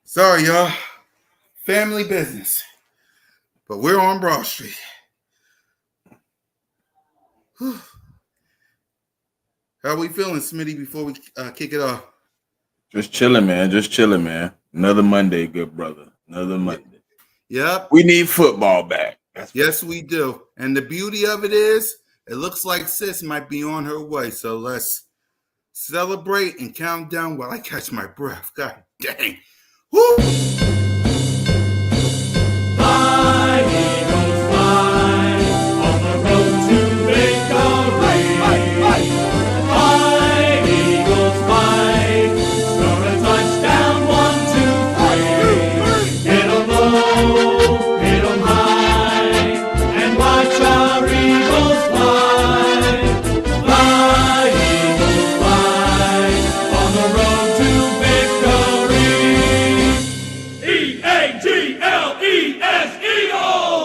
Sorry, y'all. Family business. But we're on Broad Street. How we feeling, Smitty, before we kick it off? Just chilling, man. Just chilling, man. Another Monday, good brother. Another Monday. Yep. We need football back. Yes, we do. And the beauty of it is, it looks like Sis might be on her way. So let's celebrate and count down while I catch my breath. God dang. Woo! Fly, Eagles, fly, on the road to victory. Fly, Eagles, fly, score a touchdown, 1, 2, 3. Hit 'em low, hit 'em high, and watch our Eagles fly. Fly, Eagles, fly, on the road to victory. E-A-G-L-E-S, Eagles!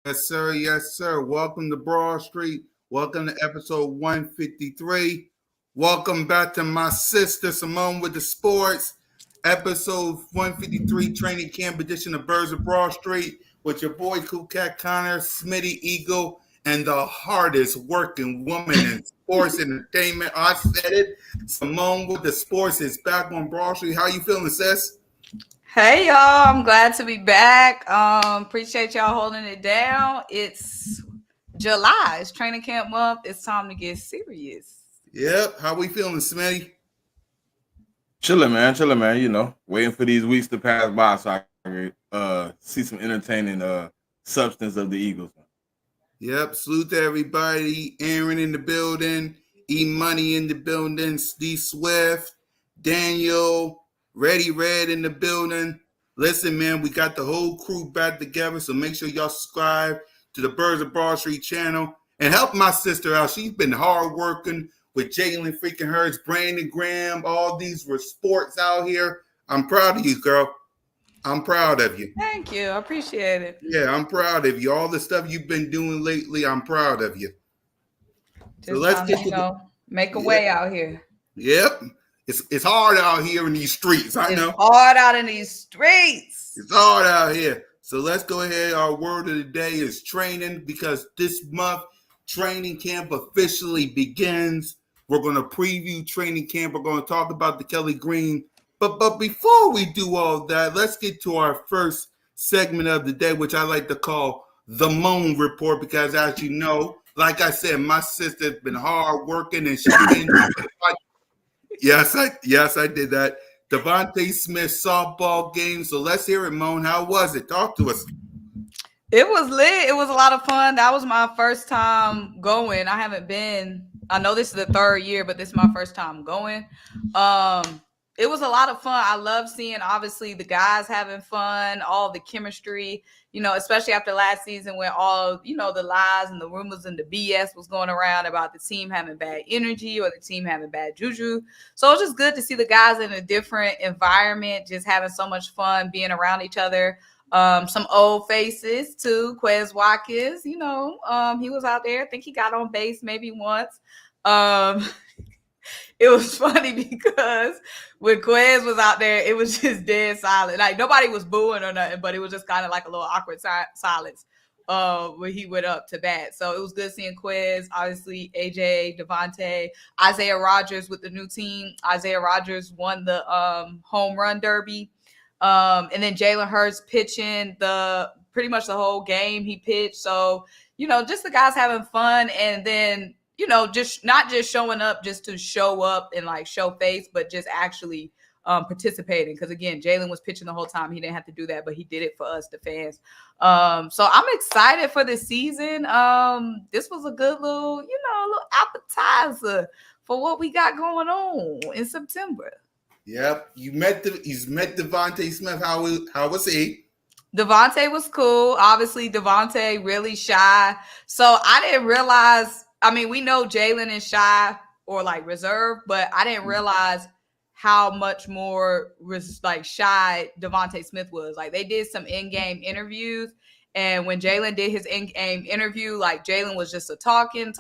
Yes, sir. Yes, sir. Welcome to Broad Street. Welcome to episode 153. Welcome back to my sister Simone with the sports. Episode 153, training camp edition of Birds of Broad Street with your boy Cool Cat Connor, Smitty Eagle, and the hardest working woman in sports entertainment. I said it. Simone with the sports is back on Broad Street. How you feeling, sis? Hey y'all, I'm glad to be back. Appreciate y'all holding it down. It's July, it's training camp month. It's time to get serious. Yep. How we feeling, Smitty? Chilling, man. Chilling, man. You know, waiting for these weeks to pass by so I can see some entertaining substance of the Eagles. Yep. Salute to everybody. Aaron in the building. E Money in the building. Steve Swift. Daniel. Ready Red in the building. Listen, man, we got the whole crew back together, so make sure y'all subscribe to the Birds of Broad Street channel and help my sister out. She's been hard working with Jalen freaking Hurts, Brandon Graham, all these were sports out here. I'm proud of you, girl. I'm proud of you. Thank you. I appreciate it. Yeah, I'm proud of you. All the stuff you've been doing lately, I'm proud of you. Just so let's get to make a way out here. Yep. It's hard out here in these streets. I know. It's hard out in these streets. It's hard out here. So let's go ahead. Our word of the day is training, because this month training camp officially begins. We're going to preview training camp. We're going to talk about the Kelly Green. But before we do all that, let's get to our first segment of the day, which I like to call the Moan Report, because as you know, like I said, my sister's been hard working and she's been Yes, I did that. Devontae Smith softball game. So let's hear it, Moan. How was it? Talk to us. It was lit. It was a lot of fun. That was my first time going. I haven't been. I know this is the third year, but this is my first time going. it was a lot of fun. I love seeing, obviously, the guys having fun, all the chemistry, especially after last season when all, the lies and the rumors and the BS was going around about the team having bad energy or the team having bad juju. So it's just good to see the guys in a different environment, just having so much fun being around each other. Some old faces too. Quez Watkins, he was out there. I think he got on base maybe once. It was funny because when Quez was out there, it was just dead silent. Like nobody was booing or nothing, but it was just kind of like a little awkward silence when he went up to bat. So it was good seeing Quez, obviously AJ, Devontae, Isaiah Rogers with the new team. Isaiah Rogers won the home run derby. And then Jalen Hurts pitching pretty much the whole game he pitched. So, just the guys having fun, and then just not just showing up just to show up and like show face, but just actually participating. Because again, Jalen was pitching the whole time. He didn't have to do that, but he did it for us, the fans. So I'm excited for the season. This was a good little appetizer for what we got going on in September. Yep, he's met Devontae Smith. How was he? Devontae was cool. Obviously, Devontae really shy. So I didn't realize. I mean, we know Jalen is shy or like reserved, but I didn't realize how much more shy Devontae Smith was. Like they did some in-game interviews, and when Jalen did his in-game interview, like Jalen was just talking. He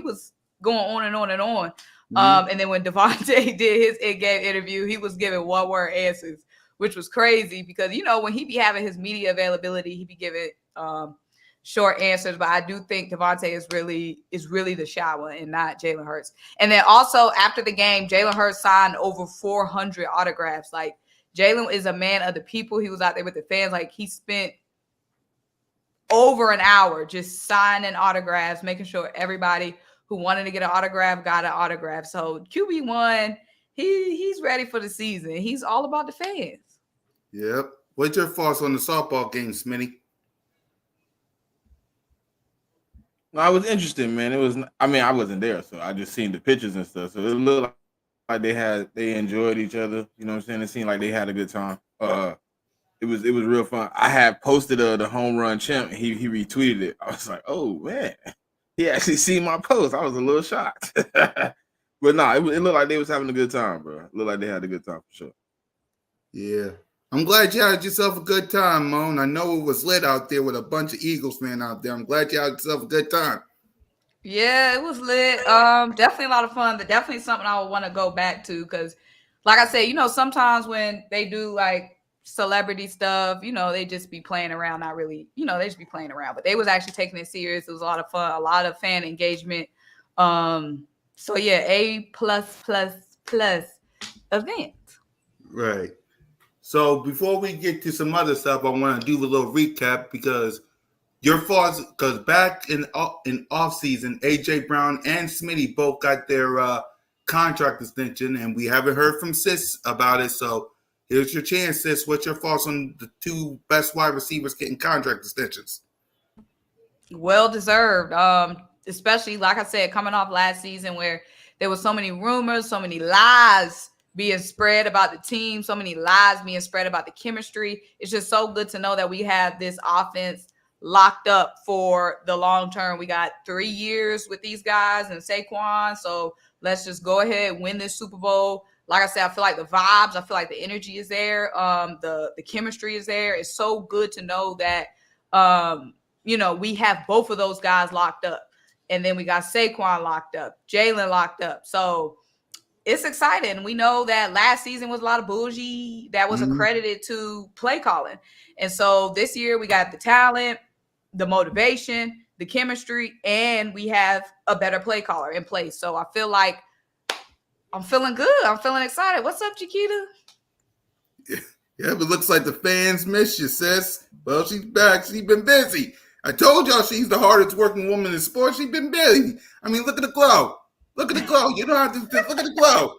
was going on and on and on. Mm-hmm. And then when Devontae did his in-game interview, he was giving one-word answers, which was crazy because, when he be having his media availability, he be giving short answers. But I do think Devontae is really the shy one and not Jalen Hurts. And then also after the game, Jalen Hurts signed over 400 autographs. Like Jalen is a man of the people. He was out there with the fans. Like he spent over an hour just signing autographs, making sure everybody who wanted to get an autograph got an autograph. So QB1, he's ready for the season. He's all about the fans. Yep. What's your thoughts on the softball game, Smitty? No, I was interested, man. I wasn't there, so I just seen the pictures and stuff. So it looked like they enjoyed each other. You know what I'm saying? It seemed like they had a good time. It was real fun. I had posted the home run champ. He retweeted it. I was like, oh man, he actually seen my post. I was a little shocked. But no, it looked like they was having a good time, bro. It looked like they had a good time for sure. Yeah. I'm glad you had yourself a good time, Moan. I know it was lit out there with a bunch of Eagles fans out there. I'm glad you had yourself a good time. Yeah, it was lit. Definitely a lot of fun. Definitely something I would want to go back to because, like I said, sometimes when they do like celebrity stuff, they just be playing around, not really, they just be playing around. But they was actually taking it serious. It was a lot of fun, a lot of fan engagement. So yeah, A++ event. Right. So before we get to some other stuff, I want to do a little recap because back in off season, AJ Brown and Smitty both got their contract extension, and we haven't heard from Sis about it. So here's your chance, Sis. What's your thoughts on the two best wide receivers getting contract extensions? Well deserved, especially like I said, coming off last season where there was so many rumors, so many lies being spread about the team, so many lies being spread about the chemistry. It's just so good to know that we have this offense locked up for the long term. We got 3 years with these guys and Saquon. So let's just go ahead and win this Super Bowl. Like I said, I feel like the vibes, I feel like the energy is there. The chemistry is there. It's so good to know that, we have both of those guys locked up. And then we got Saquon locked up, Jalen locked up. So it's exciting. We know that last season was a lot of bullshit that was accredited to play calling. And so this year we got the talent, the motivation, the chemistry, and we have a better play caller in place. So I feel like I'm feeling good. I'm feeling excited. What's up, Chiquita? Yeah, but looks like the fans miss you, Sis. Well, she's back. She's been busy. I told y'all she's the hardest working woman in sports. She's been busy. I mean, look at the glow. Look at the glow. You don't have to look at the glow.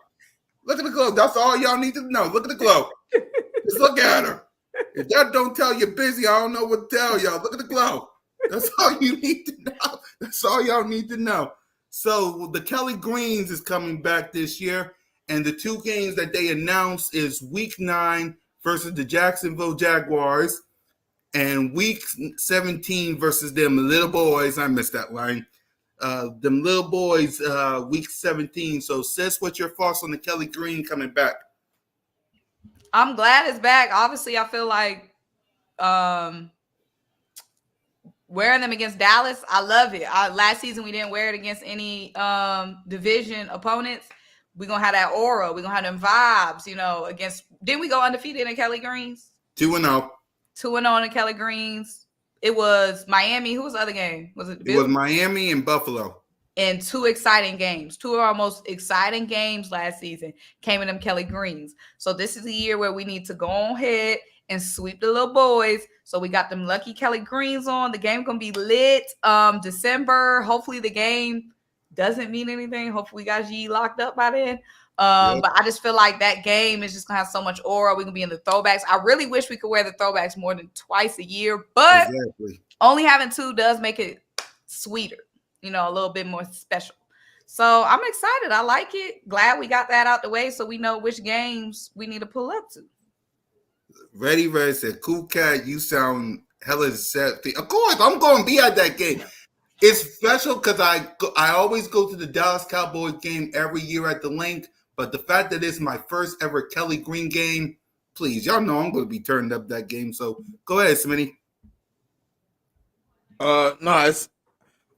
Look at the glow. That's all y'all need to know. Look at the glow. Just look at her. If that don't tell you busy, I don't know what to tell y'all. Look at the glow. That's all you need to know. That's all y'all need to know. So the Kelly Greens is coming back this year, And the two games that they announced is Week 9 versus the Jacksonville Jaguars and Week 17 versus them little boys. I missed that line. Them little boys, Week 17. So, sis, what's your thoughts on the Kelly Green coming back? I'm glad it's back. Obviously, I feel like wearing them against Dallas, I love it. Last season, we didn't wear it against any division opponents. We're going to have that aura. We're going to have them vibes, against – didn't we go undefeated in Kelly Greens? 2-0. 2-0 in Kelly Greens. It was Miami. Who was the other game? Was it It was Miami and Buffalo. And two exciting games. Two of our most exciting games last season came in them Kelly Greens. So this is the year where we need to go ahead and sweep the little boys. So we got them lucky Kelly Greens on. The game going to be lit December. Hopefully the game doesn't mean anything. Hopefully we got G locked up by then. But I just feel like that game is just going to have so much aura. We're going to be in the throwbacks. I really wish we could wear the throwbacks more than twice a year. But only having two does make it sweeter. A little bit more special. So I'm excited. I like it. Glad we got that out the way so we know which games we need to pull up to. Ready said, "Cool Cat, you sound hella set." Of course, I'm going to be at that game. It's special because I always go to the Dallas Cowboys game every year at the Link. But the fact that it's my first ever Kelly Green game, please, y'all know I'm going to be turned up that game. So go ahead, Smitty. No,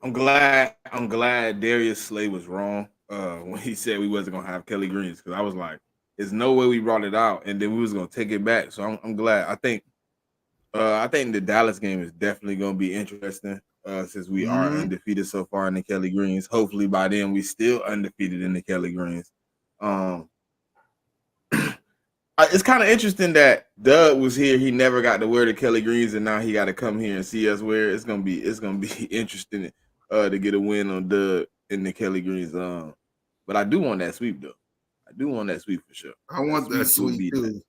I'm glad Darius Slay was wrong when he said we wasn't gonna have Kelly Greens, because I was like, there's no way we brought it out and then we was gonna take it back. So I'm glad. I think the Dallas game is definitely gonna be interesting since we are undefeated so far in the Kelly Greens. Hopefully by then we still undefeated in the Kelly Greens. It's kind of interesting that Doug was here. He never got to wear the Kelly Greens, and now he got to come here and see us wear it. It's gonna be interesting to get a win on Doug in the Kelly Greens. But I do want that sweep though. I do want that sweep for sure. I want that sweep too.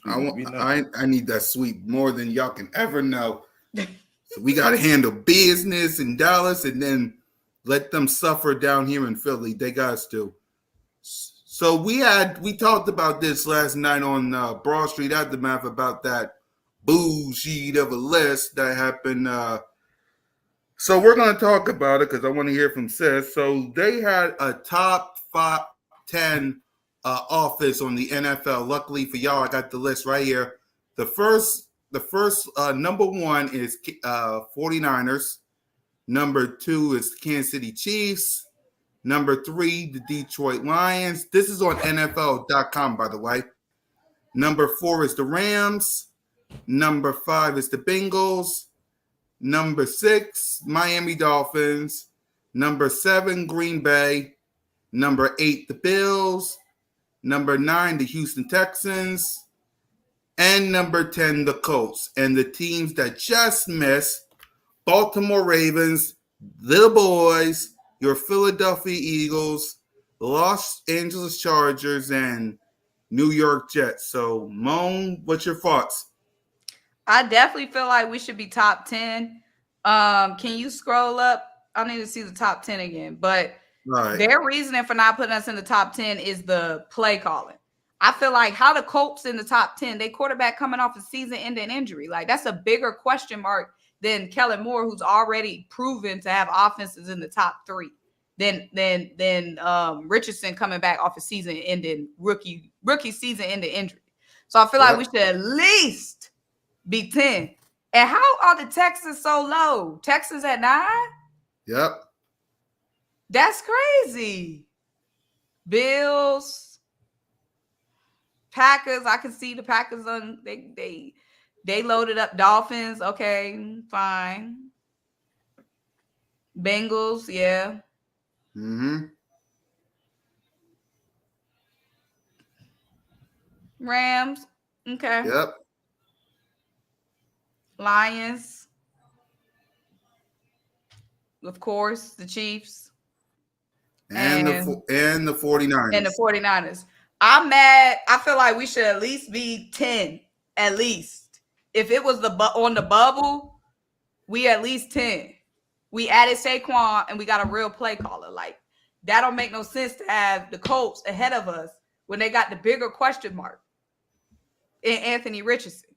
I need that sweep more than y'all can ever know. So we got to handle business in Dallas and then let them suffer down here in Philly. They got to. So we talked about this last night on Broad Street Aftermath about that bullshit of a list that happened. So we're going to talk about it because I want to hear from Sis. So they had a top 10 office on the NFL. Luckily for y'all, I got the list right here. The first number one is 49ers. Number 2 is Kansas City Chiefs. Number 3, the Detroit Lions. This is on NFL.com, by the way. Number 4 is the Rams. Number 5 is the Bengals. Number 6, Miami Dolphins. Number 7, Green Bay. Number 8, the Bills. Number 9, the Houston Texans. And number 10, the Colts. And the teams that just missed, Baltimore Ravens, Little Boys, your Philadelphia Eagles, Los Angeles Chargers, and New York Jets. So, Moan, what's your thoughts? I definitely feel like we should be top 10. Can you scroll up? I need to see the top 10 again. But their reasoning for not putting us in the top 10 is the play calling. I feel like how the Colts in the top 10, they quarterback coming off a season-ending injury. Like, that's a bigger question mark than Kellen Moore, who's already proven to have offenses in the top 3. Than Richardson coming back off a season-ending rookie season-ending injury. So I feel like we should at least be 10. And how are the Texans so low? Texans at 9? Yep. That's crazy. Bills, Packers. I can see the Packers on. They loaded up. Dolphins. Okay, fine. Bengals. Yeah. Rams. Okay. Yep. Lions. Of course, the Chiefs. And the 49ers. And the 49ers. I'm mad. I feel like we should at least be 10. At least. If it was on the bubble, we at least 10. We added Saquon and we got a real play caller. Like, that don't make no sense to have the Colts ahead of us when they got the bigger question mark in Anthony Richardson.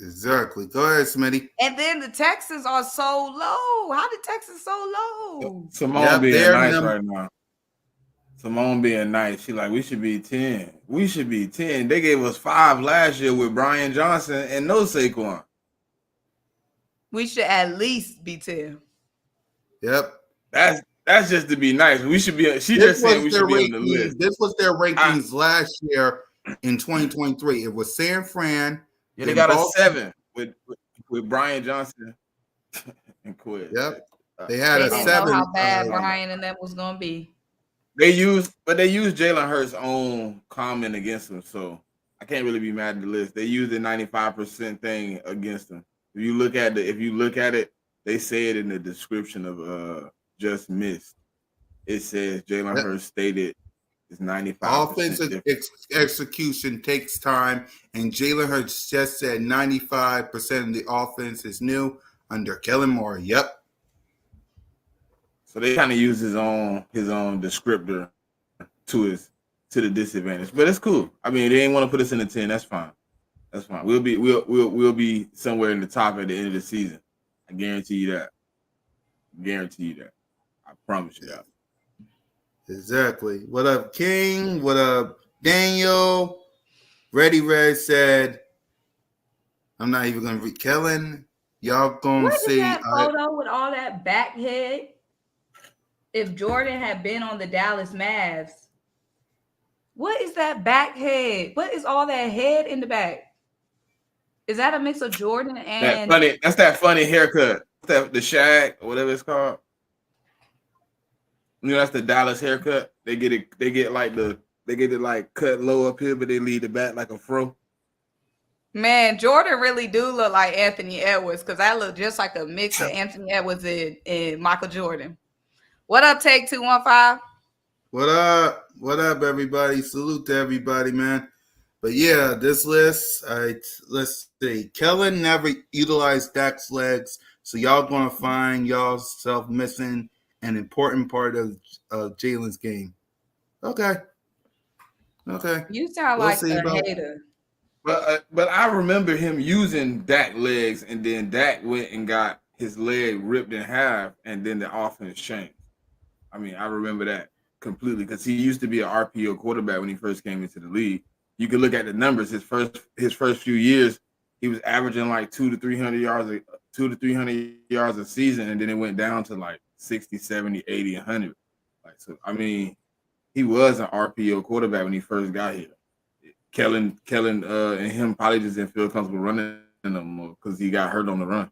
Exactly. Go ahead, Smitty. And then the Texans are so low. How the Texans so low? Simone Yep, being they're nice right now. Simone being nice. She like, we should be 10. We should be 10. They gave us 5 last year with Brian Johnson and no Saquon. We should at least be 10. Yep. That's just to be nice. We should be. She just said we should be on the list. This was their rankings last year in 2023. It was San Fran. Yeah, they got a 7 with Brian Johnson and Quid. Yep. They had a didn't 7. know how bad Brian and them was gonna be. They used Jalen Hurts' own comment against him, so I can't really be mad at the list. They used the 95% thing against him. If you look at it, they say it in the description of Just Missed. It says Jalen Hurts stated it's 95%. Offensive execution takes time, and Jalen Hurts just said 95% of the offense is new under Kellen Moore. Yep. So they kind of use his own descriptor to the disadvantage, but it's cool. I mean, they ain't want to put us in the 10. That's fine. That's fine. We'll be somewhere in the top at the end of the season. I guarantee you that. I promise you that. Exactly. What up, King? What up, Daniel? Ready Red said, I'm not even gonna read Kellen. Y'all gonna see that photo with all that back head? If Jordan had been on the Dallas Mavs, what is that back head? What is all that head in the back? Is that a mix of Jordan and that's that funny haircut? The shag or whatever it's called. You know, that's the Dallas haircut. They get it like cut low up here, but they leave the back like a fro. Man, Jordan really do look like Anthony Edwards, because I look just like a mix of Anthony Edwards and Michael Jordan. What up, Take 215? What up? What up, everybody? Salute to everybody, man. But yeah, this list, let's see. Kellen never utilized Dak's legs, so y'all gonna find y'allself missing an important part of Jalen's game. Okay. You sound like a hater. But I remember him using Dak legs, and then Dak went and got his leg ripped in half, and then the offense changed. I mean, I remember that completely because he used to be an RPO quarterback when he first came into the league. You can look at the numbers. His first few years, he was averaging like 200 to 300 yards a season, and then it went down to like 60, 70, 80, 100. Like, so I mean, he was an RPO quarterback when he first got here. Kellen and him probably just didn't feel comfortable running no more because he got hurt on the run.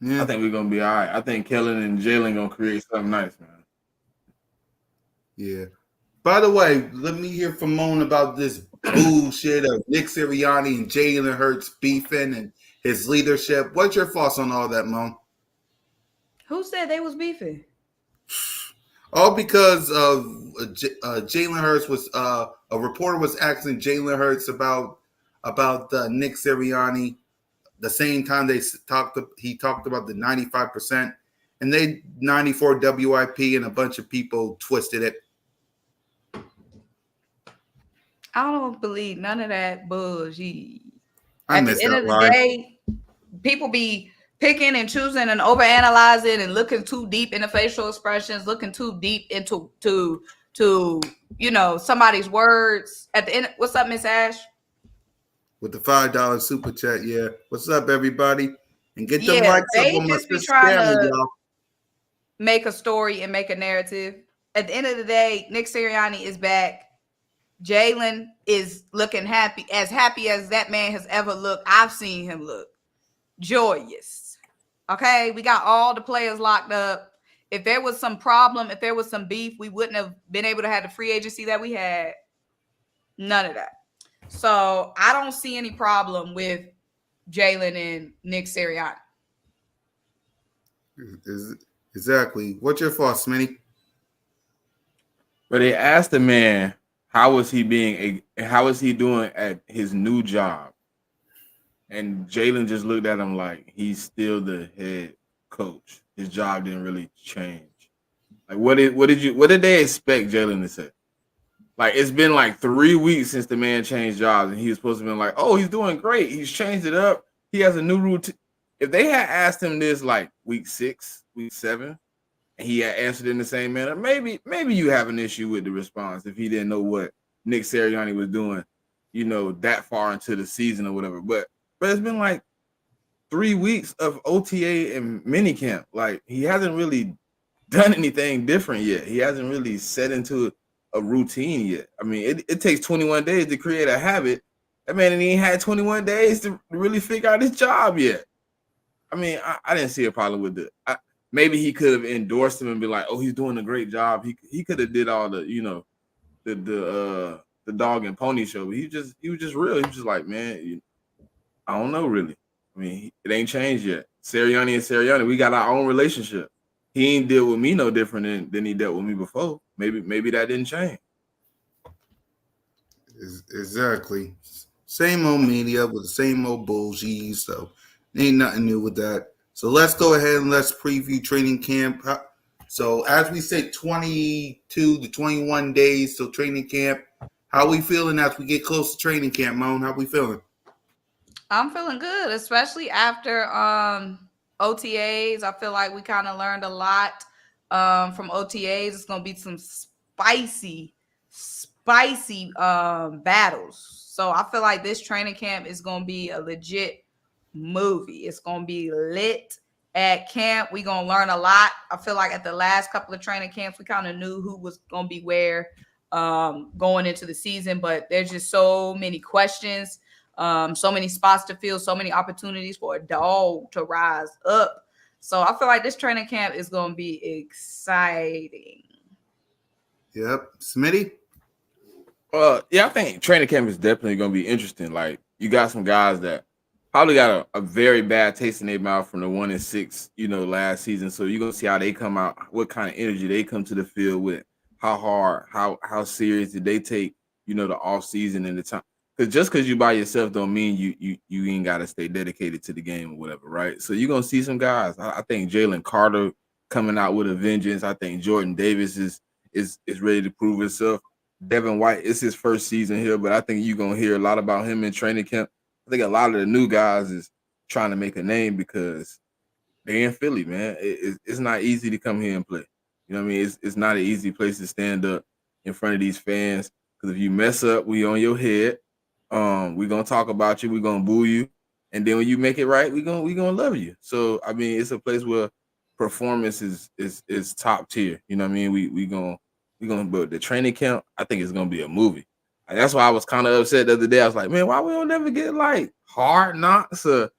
Yeah. I think we're gonna be all right. I think Kellen and Jalen gonna create something nice, man. Yeah. By the way, let me hear from Moan about this bullshit of Nick Sirianni and Jalen Hurts beefing and his leadership. What's your thoughts on all that, Moan? Who said they was beefing? All because of Jalen Hurts was a reporter was asking Jalen Hurts about Nick Sirianni. The same time he talked about the 95%, and they 94 WIP, and a bunch of people twisted it. I don't believe none of that bullshit. At the end of the day, people be picking and choosing and overanalyzing and looking too deep into facial expressions, looking too deep into somebody's words. At the end, what's up, Miss Ash? With the $5 super chat, yeah. What's up, everybody? And get the likes up on my trying to make a story and make a narrative. At the end of the day, Nick Sirianni is back. Jalen is looking happy as that man has ever looked. I've seen him look joyous. Okay, we got all the players locked up. If there was some problem, if there was some beef, we wouldn't have been able to have the free agency that we had. None of that. So I don't see any problem with Jalen and Nick Sirianni. Exactly. What's your thoughts, Smitty? But they asked the man, how is he doing at his new job? And Jalen just looked at him like he's still the head coach. his job didn't really change. Like, what did they expect Jalen to say? Like, it's been like 3 weeks since the man changed jobs, and he was supposed to be like, "Oh, he's doing great. He's changed it up. He has a new routine." If they had asked him this like week 6, week 7, and he had answered in the same manner, maybe you have an issue with the response if he didn't know what Nick Sirianni was doing, that far into the season or whatever. But it's been like 3 weeks of OTA and minicamp. Like, he hasn't really done anything different yet. He hasn't really set into a routine yet. I mean, it takes 21 days to create a habit. That man ain't had 21 days to really figure out his job yet. I mean, I didn't see a problem with it. Maybe he could have endorsed him and be like, "Oh, he's doing a great job." He could have did all the the dog and pony show. But he was just real. He was just like, "Man, I don't know really. I mean, it ain't changed yet. Sirianni and Sirianni, we got our own relationship. He ain't deal with me no different than he dealt with me before. Maybe that didn't change." Exactly. Same old media with the same old bullshit. So ain't nothing new with that. So let's go ahead and let's preview training camp. So as we said, 22 to 21 days till training camp. How we feeling as we get close to training camp, Moan? How we feeling? I'm feeling good, especially after OTAs. I feel like we kind of learned a lot from OTAs. It's gonna be some spicy battles. So I feel like this training camp is gonna be a legit movie. It's gonna be lit at camp. We're gonna learn a lot. I feel like at the last couple of training camps, we kind of knew who was gonna be where going into the season, but there's just so many questions. So many spots to fill, so many opportunities for a dog to rise up. So I feel like this training camp is going to be exciting. Yep. Smitty? Yeah, I think training camp is definitely going to be interesting. Like, you got some guys that probably got a very bad taste in their mouth from the 1-6, last season. So you're going to see how they come out, what kind of energy they come to the field with, how hard, how serious did they take, the off season and the time. Because just because you by yourself don't mean you ain't got to stay dedicated to the game or whatever, right? So you're going to see some guys. I think Jalen Carter coming out with a vengeance. I think Jordan Davis is ready to prove himself. Devin White, it's his first season here, but I think you're going to hear a lot about him in training camp. I think a lot of the new guys is trying to make a name because they in Philly, man. It's not easy to come here and play. You know what I mean? It's not an easy place to stand up in front of these fans because if you mess up, we on your head. We're gonna talk about you, we're gonna boo you, and then when you make it right, we're gonna love you. So I mean, it's a place where performance is top tier. You know what I mean? We gonna build the training camp. I think it's gonna be a movie. And that's why I was kind of upset the other day. I was like, man, why we don't never get like hard knocks or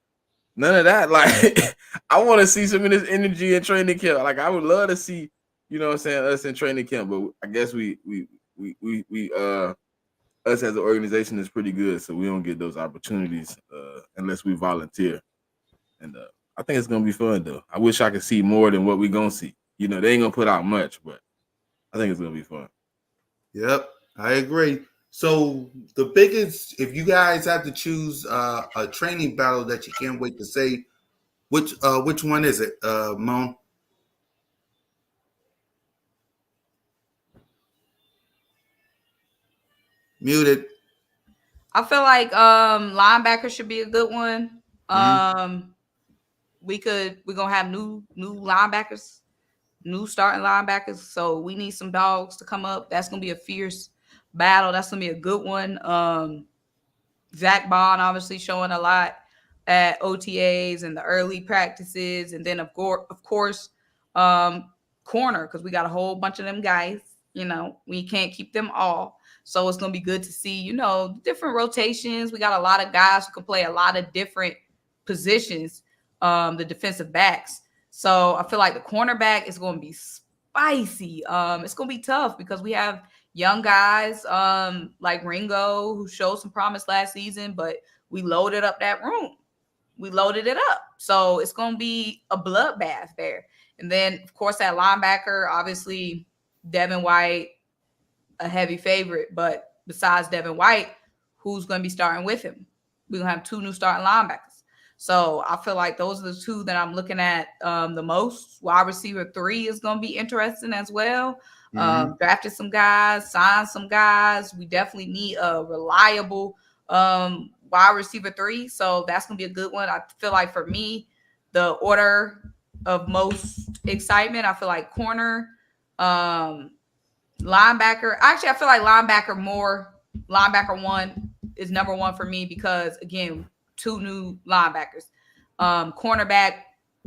none of that? Like, I want to see some of this energy in training camp. Like, I would love to see, us in training camp, but I guess we us as an organization is pretty good, so we don't get those opportunities unless we volunteer. And I think it's gonna be fun though. I wish I could see more than what we're gonna see. They ain't gonna put out much, but I think it's gonna be fun. Yep, I agree. So the biggest, if you guys have to choose a training battle that you can't wait to say, which one is it, Moan? Muted. I feel like linebacker should be a good one. We're gonna have new linebackers, new starting linebackers. So we need some dogs to come up. That's gonna be a fierce battle. That's gonna be a good one. Zach Bond obviously showing a lot at OTAs and the early practices, and then of course, corner, because we got a whole bunch of them guys. We can't keep them all. So it's gonna be good to see, different rotations. We got a lot of guys who can play a lot of different positions, the defensive backs. So I feel like the cornerback is gonna be spicy. It's gonna be tough because we have young guys like Ringo, who showed some promise last season, but we loaded up that room. We loaded it up. So it's going to be a bloodbath there. And then, of course, at linebacker, obviously, Devin White, a heavy favorite. But besides Devin White, who's going to be starting with him? We're going to have two new starting linebackers. So I feel like those are the two that I'm looking at the most. Wide receiver 3 is going to be interesting as well. Drafted some guys, signed some guys. We definitely need a reliable wide receiver 3. So that's going to be a good one. I feel like for me, the order of most excitement, I feel like corner, linebacker. Actually, I feel like linebacker 1 is number 1 for me because, again, 2 new linebackers. Cornerback,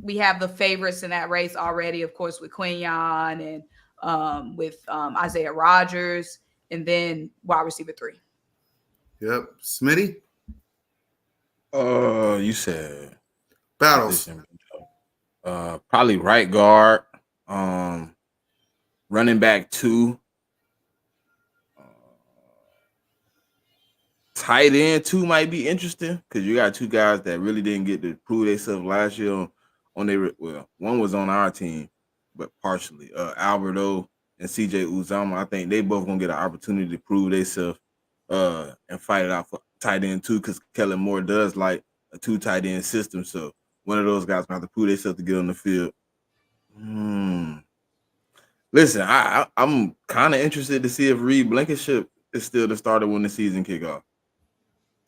we have the favorites in that race already, of course, with Quinyon and with Isaiah Rodgers, and then wide receiver 3. Yep. Smitty? You said Battles. position. Probably right guard. Running back 2. Tight end 2 might be interesting because you got 2 guys that really didn't get to prove themselves last year on their one was on our team, but partially. Alberto and CJ Uzama, I think they both gonna get an opportunity to prove themselves and fight it out for tight end 2 because Kellen Moore does like a 2 tight end system. So one of those guys gonna have to prove themselves to get on the field. Listen, I'm kind of interested to see if Reed Blankenship is still the starter when the season kick off.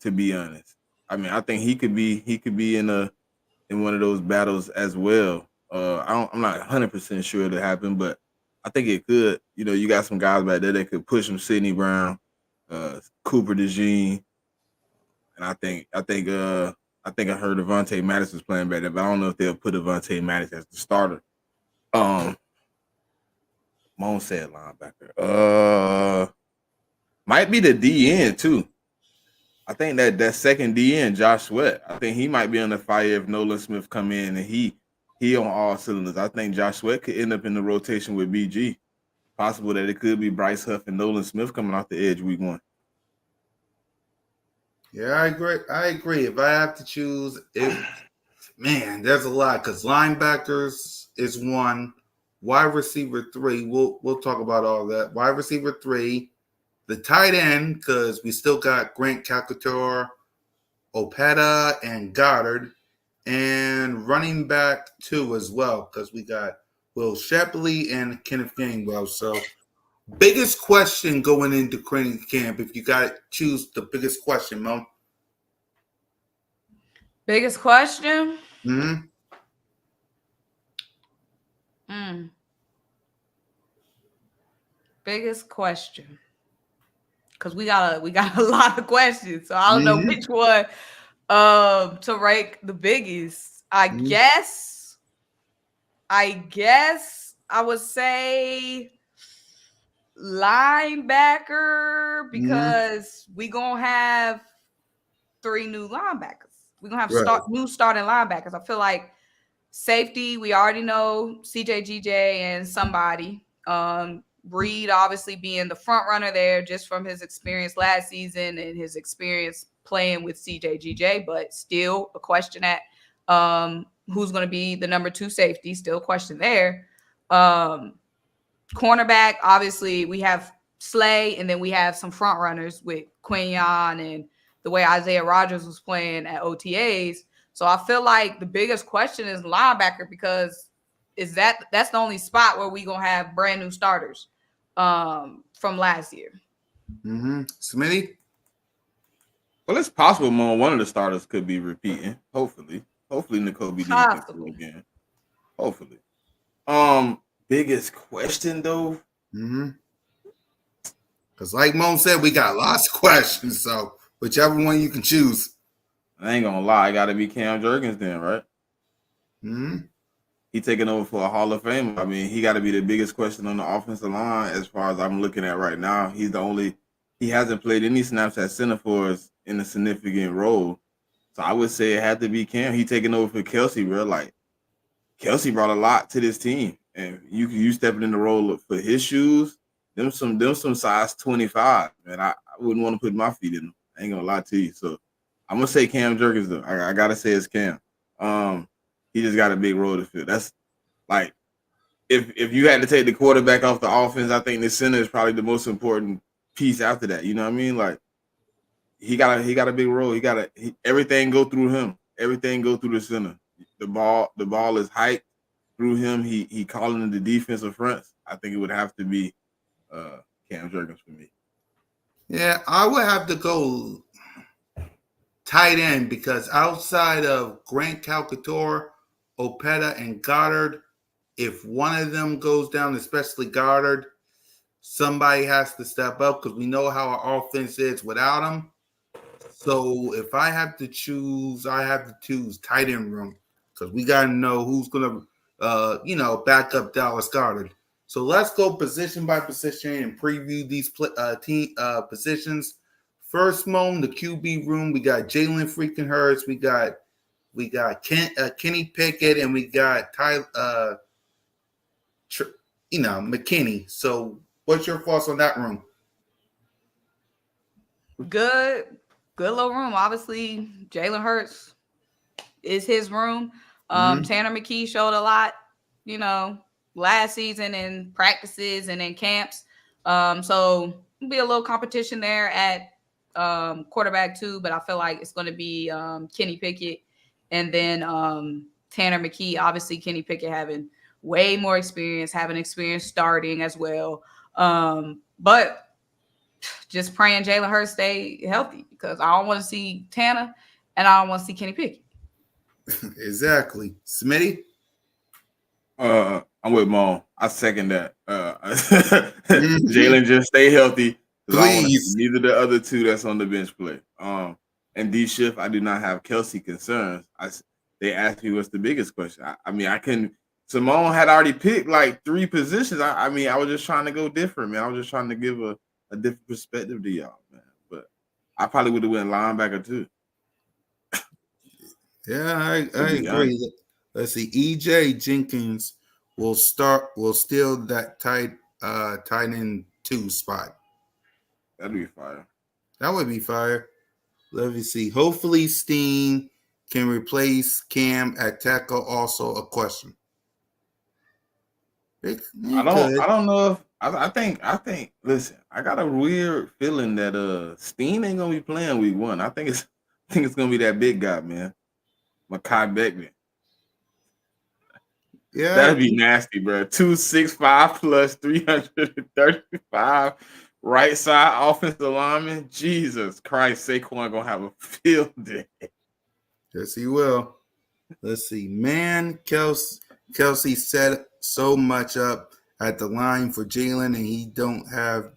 To be honest, I mean, I think he could be in one of those battles as well. I'm not 100% sure it'll happen, but I think it could. You know, you got some guys back there that could push him. Sidney Brown, Cooper DeJean, and I think I heard Avonte Maddox was playing back there, but I don't know if they'll put Avonte Maddox as the starter. Moan said linebacker. Might be the DN too. I think that second DN, Josh Sweat, I think he might be on the fire if Nolan Smith come in and he on all cylinders. I think Josh Sweat could end up in the rotation with BG. Possible that it could be Bryce Huff and Nolan Smith coming off the edge week 1. Yeah, I agree. If I have to choose, there's a lot because linebackers is 1, wide receiver 3. We'll talk about all that. Wide receiver 3, the tight end because we still got Grant Calcaterra, Opeta, and Goddard, and running back 2 as well because we got Will Shepley and Kenneth Gainwell. So biggest question going into training camp, if you got to choose the biggest question, Mo. Biggest question? Biggest question. Because we got a lot of questions. So I don't know which one to rank the biggest. I guess I would say linebacker because we gonna have 3 new linebackers. We're gonna have new starting linebackers. I feel like safety, we already know CJ GJ and somebody. Reed obviously being the front runner there just from his experience last season and his experience playing with CJ GJ, but still a question at who's going to be the number 2 safety, still a question there. Cornerback, obviously we have Slay, and then we have some front runners with Quinyon and the way Isaiah Rodgers was playing at OTAs. So I feel like the biggest question is linebacker because that's the only spot where we gonna have brand new starters from last year. Smitty? Well, it's possible one of the starters could be repeating. Hopefully N'Kobe Dean can throw again. Hopefully. Biggest question though. Because like Mo said, we got lots of questions. So whichever one you can choose. I ain't gonna lie, I gotta be Cam Jurgens then, right? He taking over for a Hall of Fame. I mean, he got to be the biggest question on the offensive line as far as I'm looking at right now. He hasn't played any snaps at center for us in a significant role. So I would say it had to be Cam. He taking over for Kelsey, bro. Like, Kelsey brought a lot to this team. And you stepping in the role for his shoes, them some size 25. Man, I wouldn't want to put my feet in them. I ain't gonna lie to you. So I'm gonna say Cam Jurgens though. I gotta say it's Cam. He just got a big role to fill. That's like if you had to take the quarterback off the offense, I think the center is probably the most important piece after that. You know what I mean? Like he got a big role. Everything go through him. everything go through the center. The ball is hyped through him. He calling the defensive fronts. I think it would have to be Cam Jurgens for me. Yeah, I would have to go tight end because outside of Grant Calcator, Opeta, and Goddard, if one of them goes down, especially Goddard, somebody has to step up because we know how our offense is without him. So if I have to choose, I have to choose tight end room because we got to know who's going to, back up Dallas Goddard. So let's go position by position and preview these team positions. First, Moan, the QB room, we got Jalen freaking Hurts, we got Kenny Pickett, and we got McKinney. So what's your thoughts on that room? Good little room. Obviously, Jalen Hurts is his room. Tanner McKee showed a lot, last season in practices and in camps. So it'll be a little competition there at quarterback too, but I feel like it's going to be Kenny Pickett and then Tanner McKee. Obviously, Kenny Pickett having way more experience, having experience starting as well. But just praying Jalen Hurts stay healthy because I don't want to see Tanner and I don't want to see Kenny Pickett. Exactly. Smitty? I'm with Mo. I second that. Jalen, just stay healthy. Please. Neither the other two that's on the bench play. And D Shift, I do not have Kelsey concerns. They asked me what's the biggest question. I couldn't. Simone had already picked like 3 positions. I was just trying to go different, man. I was just trying to give a different perspective to y'all, man. But I probably would have went linebacker too. Yeah, I agree. Let's see. EJ Jenkins will steal that tight end 2 spot. That'd be fire. That would be fire. Let me see. Hopefully Steen can replace Cam at tackle. Also a question. I don't know if I think listen, I got a weird feeling that Steen ain't gonna be playing week 1. I think it's gonna be that big guy, man. Mekhi Beckman. Yeah. That'd be nasty, bro. 265 plus 335 right side offensive lineman. Jesus Christ, Saquon gonna have a field day. Yes, he will. Let's see. Man, Kelsey set so much up at the line for Jalen, and he don't have.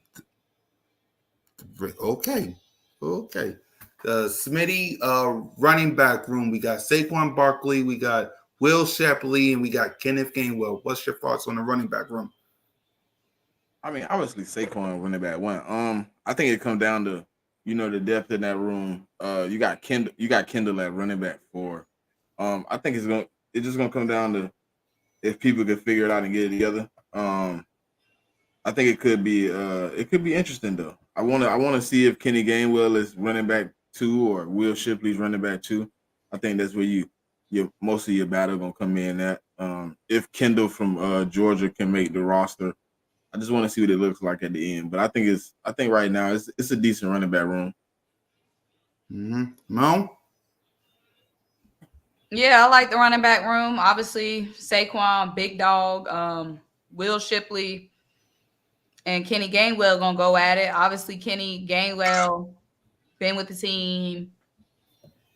Okay. Smitty, running back room. We got Saquon Barkley, we got Will Shapley, and we got Kenneth Gainwell. What's your thoughts on the running back room? I mean, obviously Saquon running back 1. I think it comes down to the depth in that room. You got Kendall at running back 4. I think it's just gonna come down to if people can figure it out and get it together. I think it could be interesting though. I want to see if Kenny Gainwell is running back 2 or Will Shipley's running back 2. I think that's where most of your battle gonna come in at. If Kendall from Georgia can make the roster, I just want to see what it looks like at the end. But I think right now it's a decent running back room. Mo? Yeah, I like the running back room. Obviously, Saquon, big dog, Will Shipley, and Kenny Gainwell gonna go at it. Obviously, Kenny Gainwell been with the team,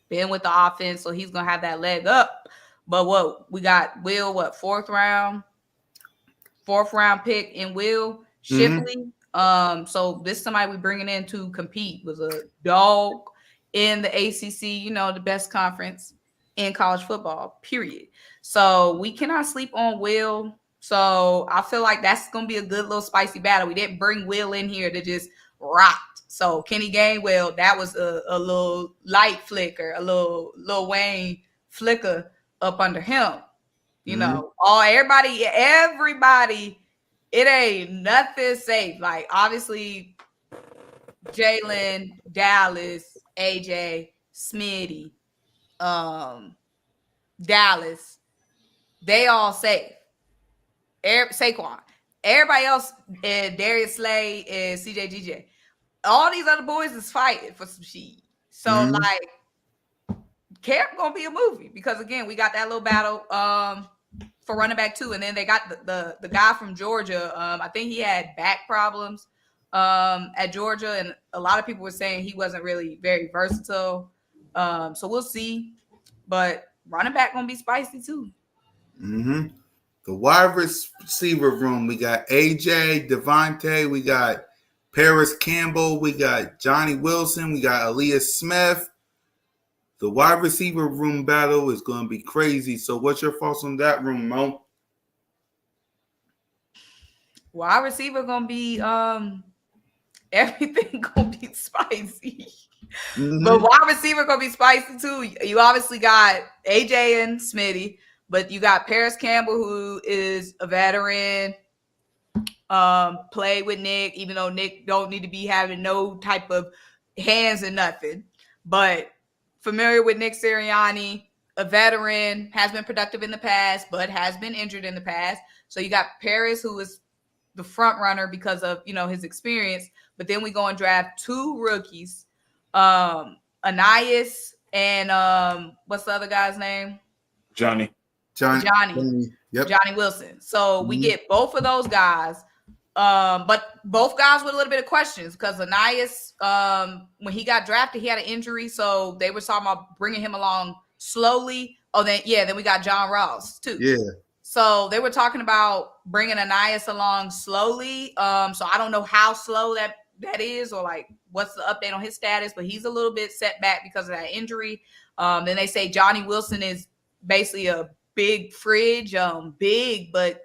been with the offense, so he's gonna have that leg up. But what we got, Will, 4th round pick in Will Shipley. So this somebody we bringing in to compete, was a dog in the ACC, the best conference in college football, period. So we cannot sleep on Will. So I feel like that's going to be a good little spicy battle. We didn't bring Will in here to just rock. So Kenny Gainwell, that was a little light flicker, a little Lil Wayne flicker up under him. Everybody, it ain't nothing safe. Like, obviously, Jalen, Dallas, AJ, Smitty, Dallas, they all safe. Saquon. Everybody else, Darius Slay and CJ GJ. All these other boys is fighting for some shit. So, like, camp gonna be a movie because again, we got that little battle for running back 2, and then they got the guy from Georgia. I think he had back problems at Georgia, and a lot of people were saying he wasn't really very versatile. So we'll see, but running back gonna be spicy too. Mm-hmm. The wide receiver room, we got AJ, Devontae, we got Paris Campbell, we got Johnny Wilson, we got Aaliyah Smith. The wide receiver room battle is going to be crazy. So what's your thoughts on that room, Mo? Wide receiver gonna be everything gonna be spicy. Mm-hmm. But wide receiver gonna be spicy too. You obviously got AJ and Smitty, but you got Paris Campbell, who is a veteran. Played with Nick, even though Nick don't need to be having no type of hands and nothing. But familiar with Nick Sirianni, a veteran, has been productive in the past, but has been injured in the past. So you got Paris, who is the front runner because of his experience. But then we go and draft 2 rookies, Anais and what's the other guy's name? Johnny. Yep. Johnny Wilson. So we get both of those guys. But both guys with a little bit of questions because Anais, when he got drafted, he had an injury. So they were talking about bringing him along slowly. Oh, then we got John Ross too. Yeah. So they were talking about bringing Anais along slowly. So I don't know how slow that is or like what's the update on his status, but he's a little bit set back because of that injury. Then they say Johnny Wilson is basically a big fridge, big, but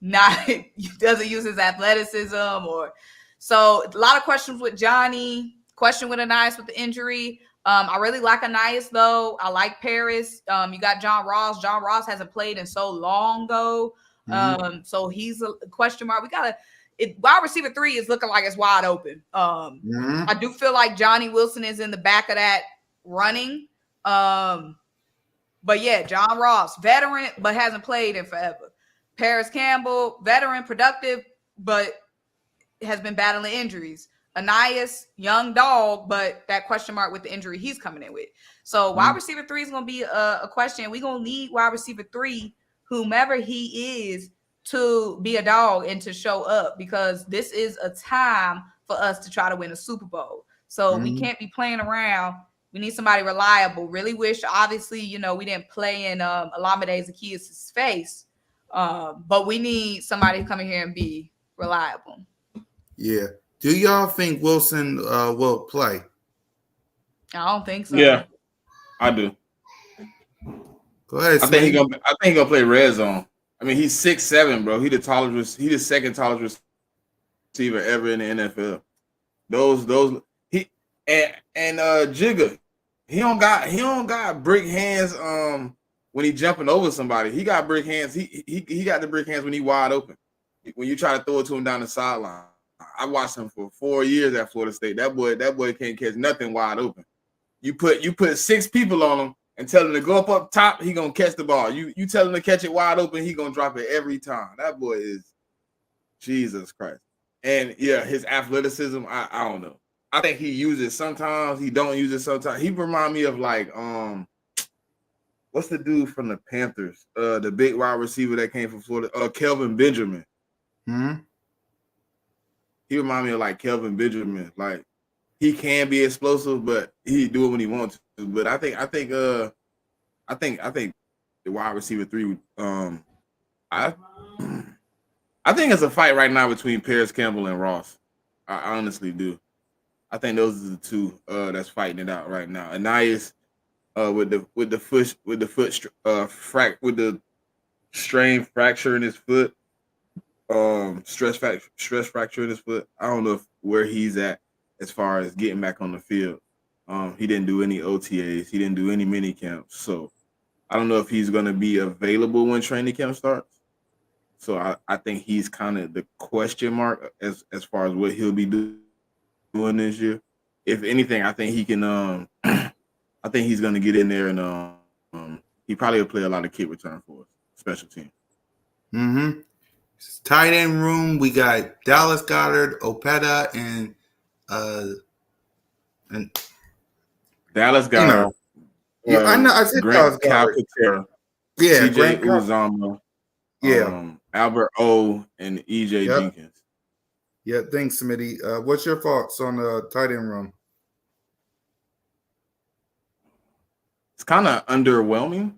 not doesn't use his athleticism or so. A lot of questions with Johnny. Question with Anais with the injury. I really like Anais though. I like Paris. You got John Ross. John Ross hasn't played in so long though. So he's a question mark. We got wide receiver 3 is looking like it's wide open. I do feel like Johnny Wilson is in the back of that running. But yeah, John Ross, veteran, but hasn't played in forever. Paris Campbell, veteran, productive, but has been battling injuries. Anais, young dog, but that question mark with the injury he's coming in with. So wide receiver 3 is going to be a question. We're going to need wide receiver 3, whomever he is, to be a dog and to show up because this is a time for us to try to win a Super Bowl. So we can't be playing around. We need somebody reliable. Really wish, obviously, we didn't play in Olamide Zaccheaus' face. But we need somebody to come in here and be reliable. Yeah. Do y'all think Wilson will play? I don't think so. Yeah, I do. Go ahead. I think he gonna play red zone. I mean, he's 6'7", bro. He the second tallest receiver ever in the NFL. Jigga, he don't got brick hands. When he jumping over somebody, he got brick hands. He got the brick hands when he wide open. When you try to throw it to him down the sideline, I watched him for 4 years at Florida State. That boy can't catch nothing wide open. You put 6 people on him and tell him to go up top, he gonna catch the ball. You tell him to catch it wide open, he gonna drop it every time. That boy is Jesus Christ. And yeah, his athleticism, I don't know. I think he uses it sometimes. He don't use it sometimes. He remind me of like what's the dude from the Panthers? The big wide receiver that came from Florida, Kelvin Benjamin. He remind me of like Kelvin Benjamin. Like he can be explosive, but he do it when he wants to. But I think the wide receiver 3. I think it's a fight right now between Paris Campbell and Ross. I honestly do. I think those are the 2 that's fighting it out right now. Anais with the strain fracture in his foot, stress fracture in his foot. I don't know where he's at as far as getting back on the field. He didn't do any OTAs. He didn't do any mini camps. So I don't know if he's going to be available when training camp starts. So I think he's kind of the question mark as far as what he'll be doing this year. If anything, I think he can. I think he's going to get in there and he probably will play a lot of kick return for us, special team. Tight end room, we got Dallas Goedert, Opeta, and Dallas Goedert. Yeah, I know. I said Dallas Grant Goddard. Calcaterra, Yeah, CJ Grant. Uzama, Yeah. Albert O, and EJ Yep. Jenkins. Yeah. Thanks, Smitty. What's your thoughts on the tight end room? It's kind of underwhelming,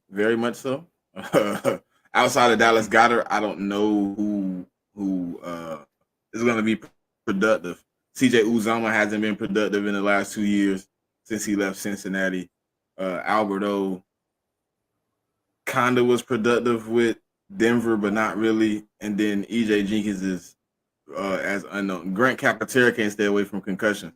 very much so. Outside of Dallas Goddard, I don't know who is going to be productive. CJ Uzama hasn't been productive in the last 2 years since he left Cincinnati. Albert O kind of was productive with Denver, but not really. And then EJ Jenkins is as unknown. Grant Calcaterra can't stay away from concussion.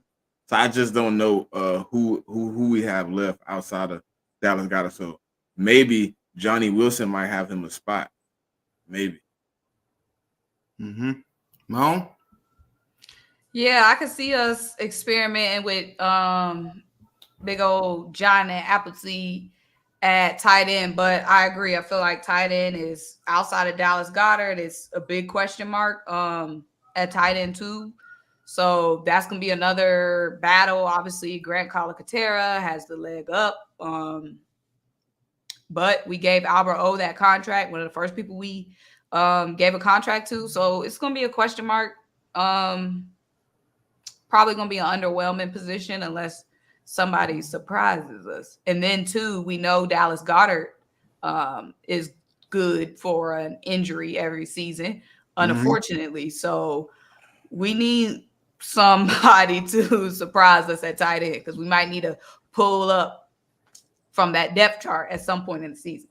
So I just don't know who we have left outside of Dallas Goddard. So maybe Johnny Wilson might have him a spot. Maybe. Mm-hmm. Mo? Yeah, I could see us experimenting with big old John and Appleseed at tight end, but I agree. I feel like tight end is outside of Dallas Goddard. It's a big question mark at tight end too. So that's gonna be another battle. Obviously, Grant Calcaterra has the leg up. But we gave Albert O that contract, one of the first people we gave a contract to. So it's gonna be a question mark. Probably gonna be an underwhelming position unless somebody surprises us. And then too, we know Dallas Goddard is good for an injury every season, unfortunately. So we need somebody to surprise us at tight end because we might need to pull up from that depth chart at some point in the season.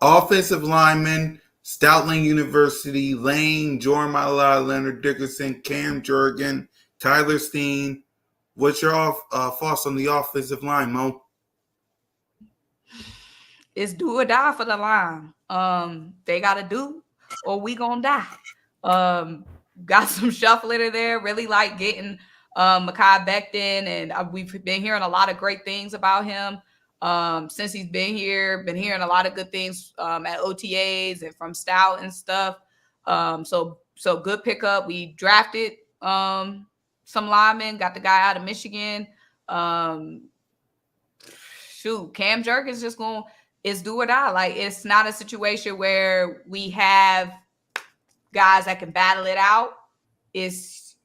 Offensive lineman, Stoutland University, Lane, Jordan Mailata, Leonard Dickerson, Cam Jurgen, Tyler Steen. What's your thoughts on the offensive line, Mo? It's do or die for the line. They gotta do or we gonna die. Got some shuffling in there. Really like getting Mekhi Becton, and we've been hearing a lot of great things about him since he's been here. Been hearing a lot of good things at OTAs and from Stout and stuff. So good pickup. We drafted some linemen. Got the guy out of Michigan. Cam Jerk is just going. It's do or die. Like, it's not a situation where we have guys that can battle it out. It's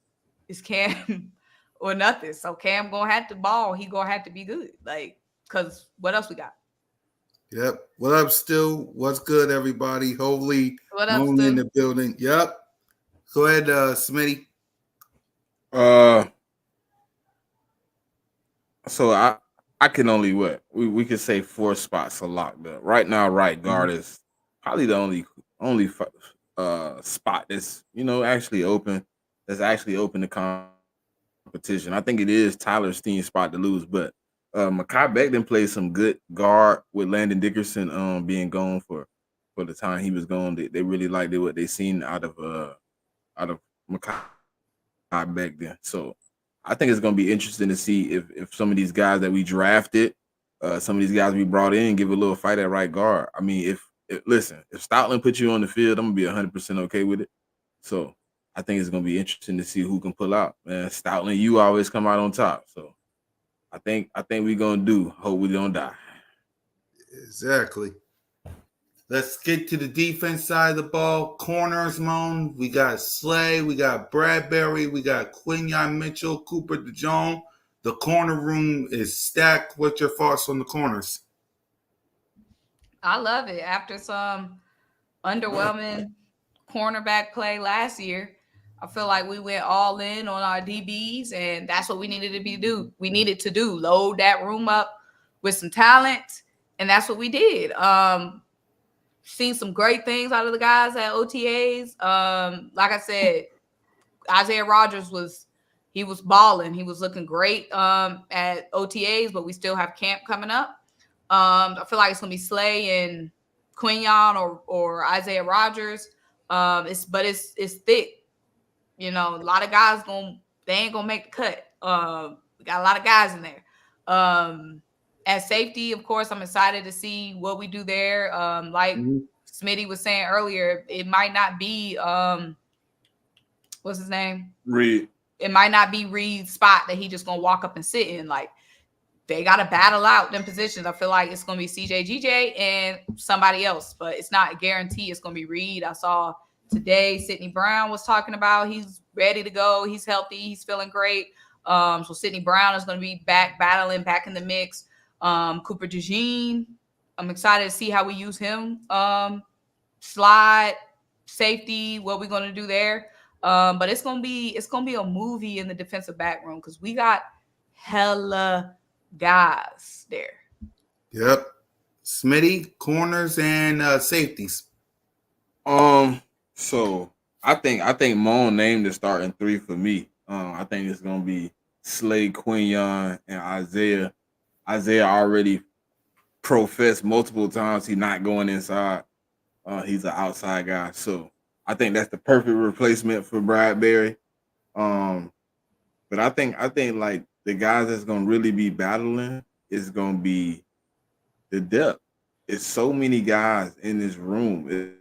Cam or nothing. So Cam gonna have to ball. He gonna have to be good. Like, cause what else we got? Yep. What up, Stu? What's good, everybody? Hopefully, What up, Moon Stu? in the building. Yep. Go ahead, Smitty. So I can only we could say 4 spots are locked up right now. Right guard is probably the only spot that's actually open. That's actually open to competition. I think it is Tyler Steen's spot to lose, but Mekhi Becton played some good guard with Landon Dickerson being gone for the time he was gone. They really liked what they seen out of Mekhi Becton. So I think it's going to be interesting to see if some of these guys that we drafted, some of these guys we brought in, give a little fight at right guard. I mean, if Stoutland put you on the field, I'm gonna be 100% okay with it. So I think it's gonna be interesting to see who can pull out. Man, Stoutland, you always come out on top. So I think we're gonna do. Hope we don't die. Exactly. Let's get to the defense side of the ball. Corners, Moan. We got Slay. We got Bradbury. We got Quinyon Mitchell, Cooper DeJong. The corner room is stacked. What's your thoughts on the corners? I love it. After some underwhelming cornerback play last year, I feel like we went all in on our DBs, and that's what we needed to do. We needed to do load that room up with some talent, and that's what we did. Seen some great things out of the guys at OTAs. Like I said, Isaiah Rogers was balling. He was looking great at OTAs, but we still have camp coming up. I feel like it's gonna be Slay and Quinyon or Isaiah Rogers. It's thick. A lot of guys they ain't gonna make the cut. We got a lot of guys in there. At safety, of course, I'm excited to see what we do there. Like Smitty was saying earlier, it might not be what's his name? Reed. it might not be Reed's spot that he just gonna walk up and sit in. Like they gotta battle out them positions. I feel like it's gonna be CJ, GJ, and somebody else, but it's not a guarantee it's gonna be Reed. I saw today Sidney Brown was talking about he's ready to go, he's healthy, he's feeling great. So Sidney Brown is gonna be back battling, back in the mix. Cooper DeJean, I'm excited to see how we use him. Slide, safety, what we're gonna do there. But it's gonna be a movie in the defensive back room because we got hella guys there. Yep. Smitty, corners and safeties. So I think Moan named the starting three for me. I think it's gonna be Slade, Quinion, and Isaiah. Isaiah already professed multiple times he's not going inside. He's an outside guy, so I think that's the perfect replacement for Bradbury. But I think like the guys that's gonna really be battling is gonna be the depth. It's so many guys in this room.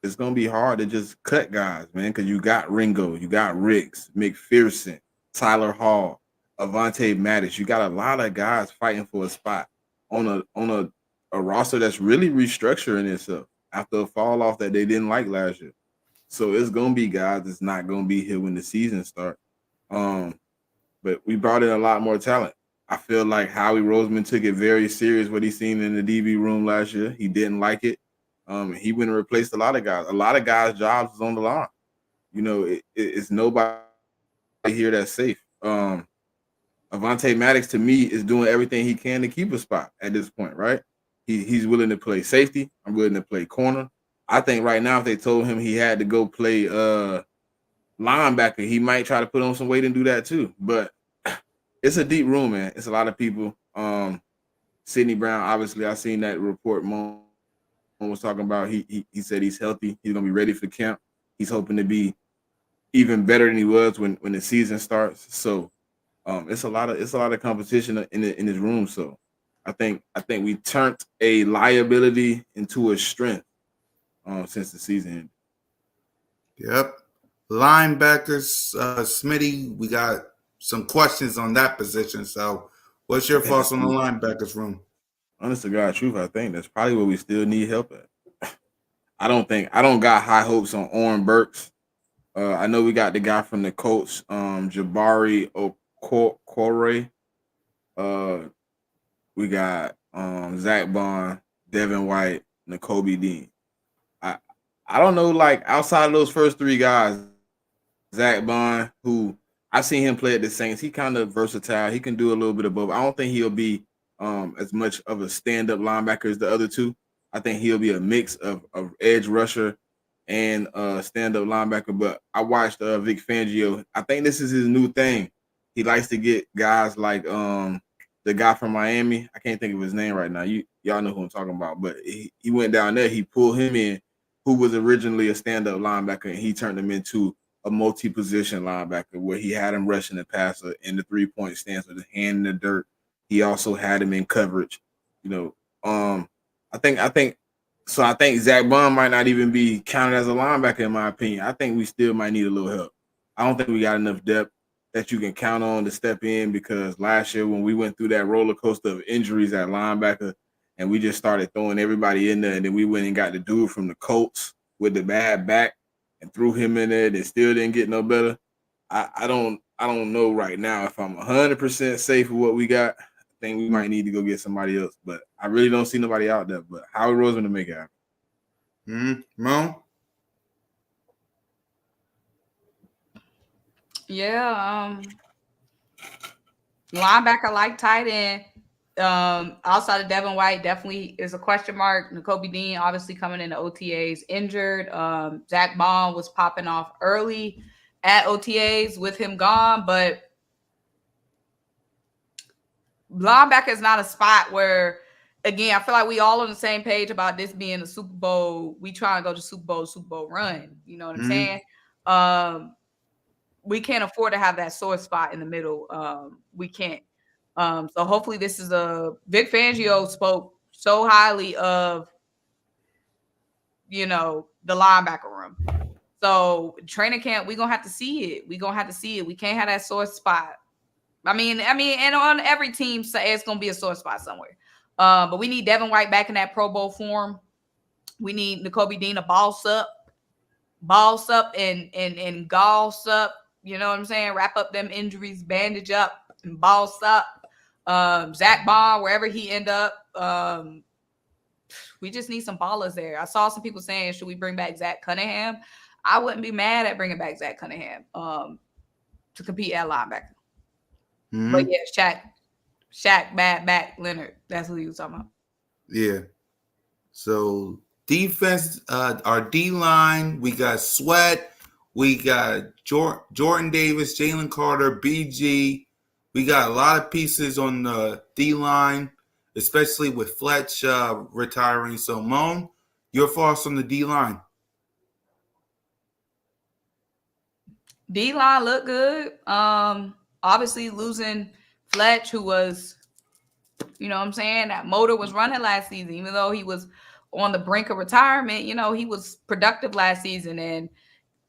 It's gonna be hard to just cut guys, man, because you got Ringo, you got Ricks, McPherson, Tyler Hall, Avante Maddox. You got a lot of guys fighting for a spot on a roster that's really restructuring itself after a fall off that they didn't like last year. So it's gonna be guys that's not gonna be here when the season starts. But we brought in a lot more talent. I feel like Howie Roseman took it very serious what he seen in the DB room last year. He didn't like it. He went and replaced a lot of guys. A lot of guys' jobs is on the line. You know, it's nobody here that's safe. Avante Maddox to me is doing everything he can to keep a spot at this point, right? He's willing to play safety. I'm willing to play corner. I think right now if they told him he had to go play linebacker, he might try to put on some weight and do that too. But it's a deep room, man. It's a lot of people. Sidney Brown, obviously, I seen that report Mo was talking about. He said he's healthy. He's gonna be ready for camp. He's hoping to be even better than he was when the season starts. So it's a lot of competition in this room. So I think we turned a liability into a strength since the season ended. Yep. Linebackers, Smitty, we got some questions on that position. So what's your thoughts on the linebackers room? Honest to God truth, I think that's probably where we still need help at. I don't got high hopes on Oren Burks. I know we got the guy from the Colts, Jabari Okore. We got Zach Bond, Devin White, Nakobe Dean. I don't know, like outside of those first three guys, Zach Bond, who I've seen him play at the Saints, he kind of versatile. He can do a little bit of both. I don't think he'll be as much of a stand-up linebacker as the other two. I think he'll be a mix of edge rusher and stand-up linebacker. But I watched Vic Fangio. I think this is his new thing. He likes to get guys like the guy from Miami. I can't think of his name right now. Y'all know who I'm talking about. But he went down there. He pulled him in, who was originally a stand-up linebacker, and he turned him into a multi-position linebacker where he had him rushing the passer in the three-point stance with his hand in the dirt. He also had him in coverage. You know, I think Zach Bond might not even be counted as a linebacker in my opinion. I think we still might need a little help. I don't think we got enough depth that you can count on to step in because last year when we went through that roller coaster of injuries at linebacker and we just started throwing everybody in there and then we went and got the dude from the Colts with the bad back and threw him in there and still didn't get no better. I don't know right now if I'm 100% safe with what we got. I think we might need to go get somebody else, but I really don't see nobody out there. But Howie Roseman to make it happen. Mo? Yeah, linebacker like tight end. Outside of Devin White, definitely is a question mark. Nakobe Dean obviously coming into OTAs injured. Zach Bond was popping off early at OTAs with him gone, but linebacker is not a spot where, again, I feel like we all on the same page about this being a Super Bowl. We try to go to Super Bowl run. You know what I'm saying? We can't afford to have that sore spot in the middle. We can't. So hopefully this is Vic Fangio spoke so highly of, the linebacker room. So training camp, we're gonna have to see it. We're gonna have to see it. We can't have that sore spot. I mean, and on every team, it's gonna be a sore spot somewhere. But we need Devin White back in that Pro Bowl form. We need Nakobe Dean to boss up, and gauze up. You know what I'm saying? Wrap up them injuries, bandage up, and boss up. Zach Bond, wherever he end up, we just need some ballers there. I saw some people saying, should we bring back Zach Cunningham? I wouldn't be mad at bringing back Zach Cunningham to compete at linebacker. Mm-hmm. But yeah, Shaq, bad back, Leonard. That's who he was talking about. Yeah. So defense, our D line, we got Sweat, we got Jordan Davis, Jalen Carter, BG. We got a lot of pieces on the D line, especially with Fletch retiring. So, Moan, your thoughts on the D line? D line look good. Obviously losing Fletch, who was, you know what I'm saying, that motor was running last season, even though he was on the brink of retirement. You know, he was productive last season, and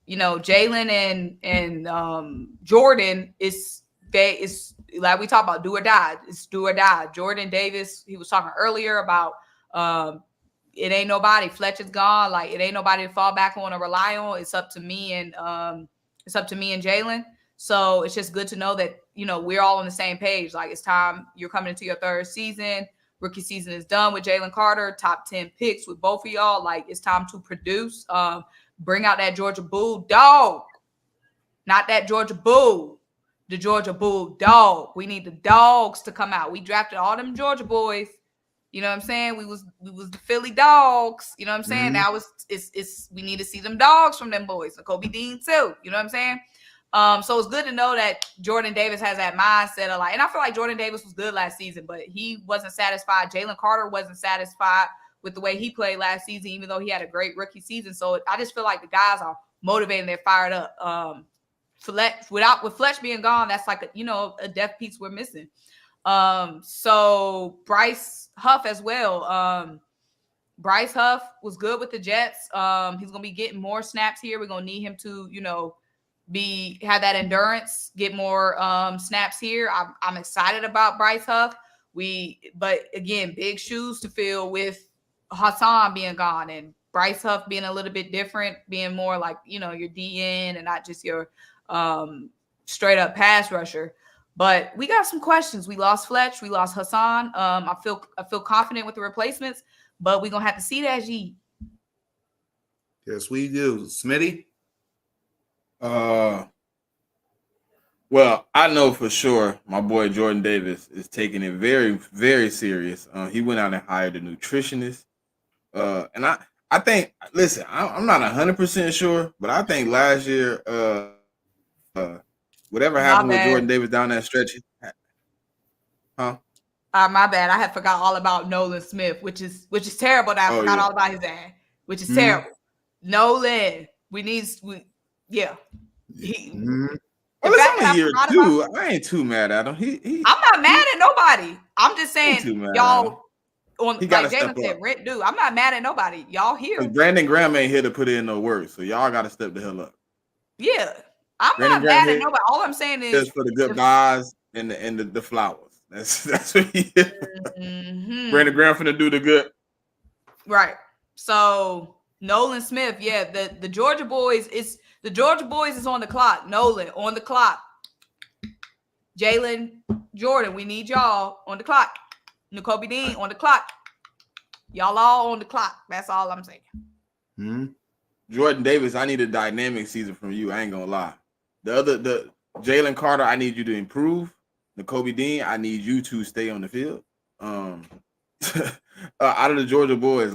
you know, Jalen and Jordan is like we talk about do or die. It's do or die. Jordan Davis, he was talking earlier about it ain't nobody. Fletch is gone. Like it ain't nobody to fall back on or rely on. It's up to me and Jalen. So it's just good to know that, you know, we're all on the same page. Like it's time. You're coming into your third season. Rookie season is done with Jalen Carter. Top 10 picks with both of y'all. Like it's time to produce. Bring out that Georgia Bulldog. Not that Georgia Bull. The Georgia Bulldog. We need the dogs to come out. We drafted all them Georgia boys. You know what I'm saying? We was the Philly dogs. You know what I'm saying? Mm-hmm. Now it's we need to see them dogs from them boys. And Kobe Dean too. You know what I'm saying? So it's good to know that Jordan Davis has that mindset of like, and I feel like Jordan Davis was good last season, but he wasn't satisfied. Jalen Carter wasn't satisfied with the way he played last season, even though he had a great rookie season. So I just feel like the guys are motivated and they're fired up. With Fletch being gone, that's like a depth piece we're missing. So Bryce Huff as well. Bryce Huff was good with the Jets. He's gonna be getting more snaps here. We're gonna need him to, have that endurance, get more snaps here. I'm excited about Bryce Huff. But again, big shoes to fill with Hassan being gone and Bryce Huff being a little bit different, being more like, your DN and not just your straight up pass rusher. But we got some questions. We lost Fletch, we lost Hassan. I feel confident with the replacements, but we're gonna have to see that G. Yes, we do. Smitty? Well, I know for sure my boy Jordan Davis is taking it very, very serious. He went out and hired a nutritionist. And I think, listen, I'm not 100% sure, but I think last year, whatever happened with Jordan Davis down that stretch, huh? My bad. I had forgot all about Nolan Smith, which is terrible. That I forgot all about his ass, which is terrible. Nolan, Well, it's only year 2. I ain't too mad at him. I'm not mad at nobody. I'm just saying, y'all. He got to step Jalen said, up. rent due. I'm not mad at nobody. Y'all here. Brandon Graham ain't here to put in no work, so y'all got to step the hell up. Yeah, I'm not mad at nobody. All I'm saying is for the good vibes and the flowers. That's what he is. Mm-hmm. Brandon Graham finna do the good. Right. So Nolan Smith, the Georgia boys is on the clock. Nolan on the clock. Jalen, Jordan, we need y'all on the clock. Nakobe Dean on the clock. Y'all all on the clock. That's all I'm saying. Mm-hmm. Jordan Davis, I need a dynamic season from you. I ain't gonna lie. The Jalen Carter, I need you to improve. Nakobe Dean, I need you to stay on the field. Out of the Georgia boys,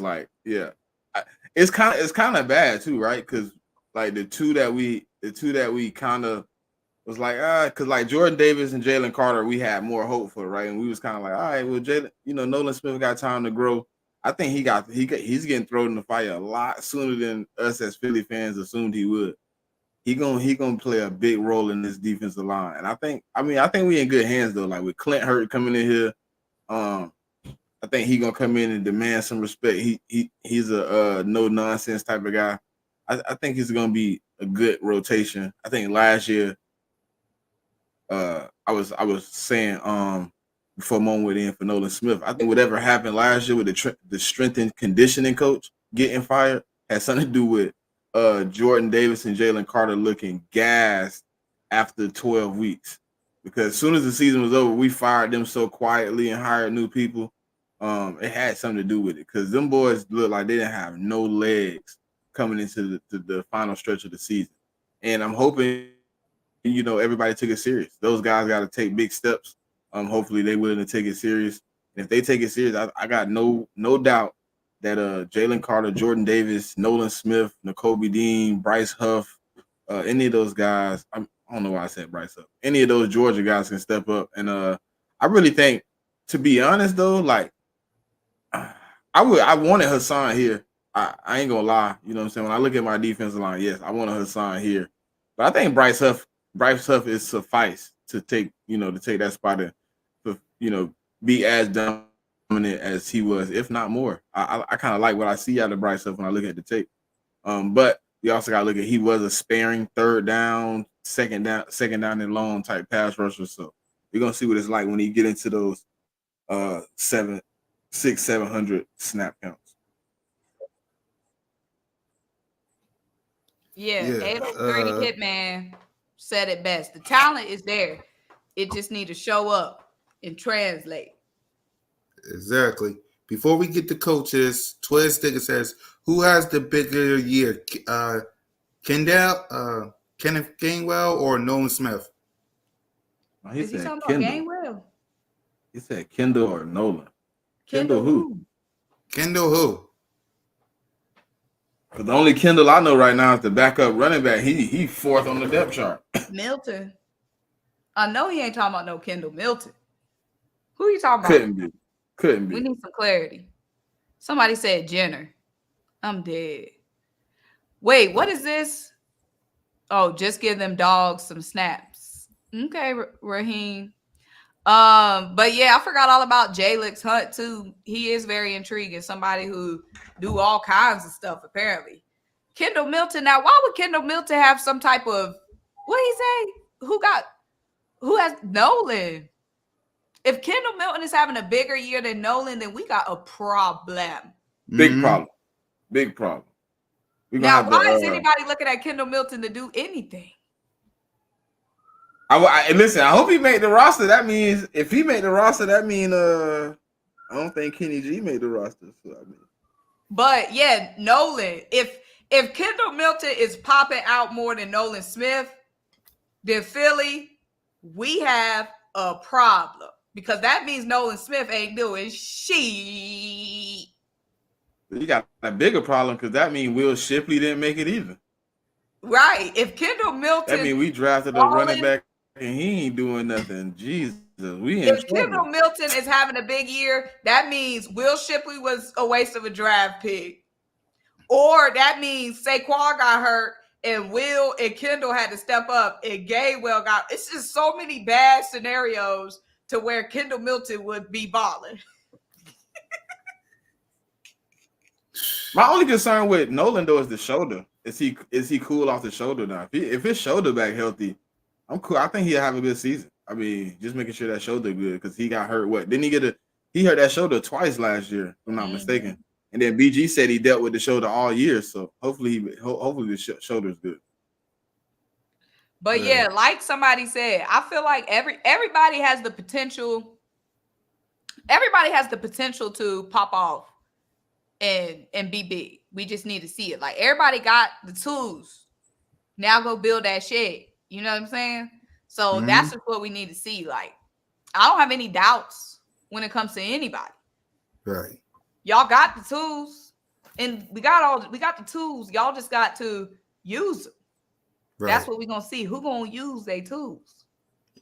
it's kind of bad too, right? Because like the two that we kind of was like, because like Jordan Davis and Jalen Carter, we had more hope for, right? And we was kind of like, all right, well, Jalen, Nolan Smith got time to grow. I think he's getting thrown in the fire a lot sooner than us as Philly fans assumed he would. He gonna play a big role in this defensive line, and I think we in good hands though. Like with Clint Hurt coming in here, I think he gonna come in and demand some respect. He's a no nonsense type of guy. I think he's gonna be a good rotation. I think last year, I was saying before Moment went in for Nolan Smith. I think whatever happened last year with the strength and conditioning coach getting fired had something to do with Jordan Davis and Jalen Carter looking gassed after 12 weeks. Because as soon as the season was over, we fired them so quietly and hired new people. It had something to do with it because them boys looked like they didn't have no legs coming into the final stretch of the season. And I'm hoping, everybody took it serious. Those guys got to take big steps. Hopefully they willing to take it serious. And if they take it serious, I got no doubt that Jalen Carter, Jordan Davis, Nolan Smith, Nakobe Dean, Bryce Huff, any of those guys, I don't know why I said Bryce Huff. Any of those Georgia guys can step up. And I really think, to be honest though, like I wanted Hassan here. I ain't gonna lie. You know what I'm saying? When I look at my defensive line, yes, I wanted Hassan here. But I think Bryce Huff is suffice to take that spot and to be as dominant as he was, if not more. I kind of like what I see out of Bryce Huff when I look at the tape. But we also got to look at he was a sparing third down, second down and long type pass rusher. So we're gonna see what it's like when he get into those 700 snap counts. Yeah, Yeah, 803 Hitman said it best. The talent is there. It just need to show up and translate. exactly. Before we get to coaches, Twiz Sticker says, who has the bigger year? Kenneth Gainwell or Nolan Smith? He Is he said talking about Kendall. Gainwell? He said Kendall or Nolan. Kendall who? Kendall who? Because the only Kendall I know right now is the backup running back. He fourth on the depth chart. Milton. I know he ain't talking about no Kendall Milton. Who you talking about? Couldn't be. We need some clarity. Somebody said Jenner. I'm dead. Wait, what is this? Oh, just give them dogs some snaps. Okay, Raheem. But yeah, I forgot all about Jalix Hunt too. He is very intriguing. Somebody who do all kinds of stuff apparently. Kendall Milton. Now, why would Kendall Milton have some type of what he say? Who has Nolan? If Kendall Milton is having a bigger year than Nolan, then we got a problem. Big problem. Big problem. Now, why is anybody looking at Kendall Milton to do anything? Listen, I hope he made the roster. That means if he made the roster, that means I don't think Kenny G made the roster. So But yeah, Nolan. If Kendall Milton is popping out more than Nolan Smith, then Philly, we have a problem because that means Nolan Smith ain't doing shit. You got a bigger problem because that means Will Shipley didn't make it either. Right. If Kendall Milton, that means we drafted a running back and he ain't doing nothing. Jesus, if Kendall Milton is having a big year, that means Will Shipley was a waste of a draft pick. Or that means Saquon got hurt and Will and Kendall had to step up and Gainwell got. It's just so many bad scenarios to where Kendall Milton would be balling. My only concern with Nolan though is the shoulder. Is he cool off the shoulder now? If his shoulder back healthy, I'm cool. I think he'll have a good season. I mean, just making sure that shoulder good because he got hurt. What didn't he hurt that shoulder twice last year, if I'm not mistaken. And then BG said he dealt with the shoulder all year. So hopefully the shoulder is good. But yeah, like somebody said, I feel like everybody has the potential. Everybody has the potential to pop off and be big. We just need to see it. Like everybody got the tools. Now go build that shit. You know what I'm saying? So that's just what we need to see. Like, I don't have any doubts when it comes to anybody. Right. Y'all got the tools, and we got the tools. Y'all just got to use them. Right. That's what we're gonna see. Who gonna use their tools?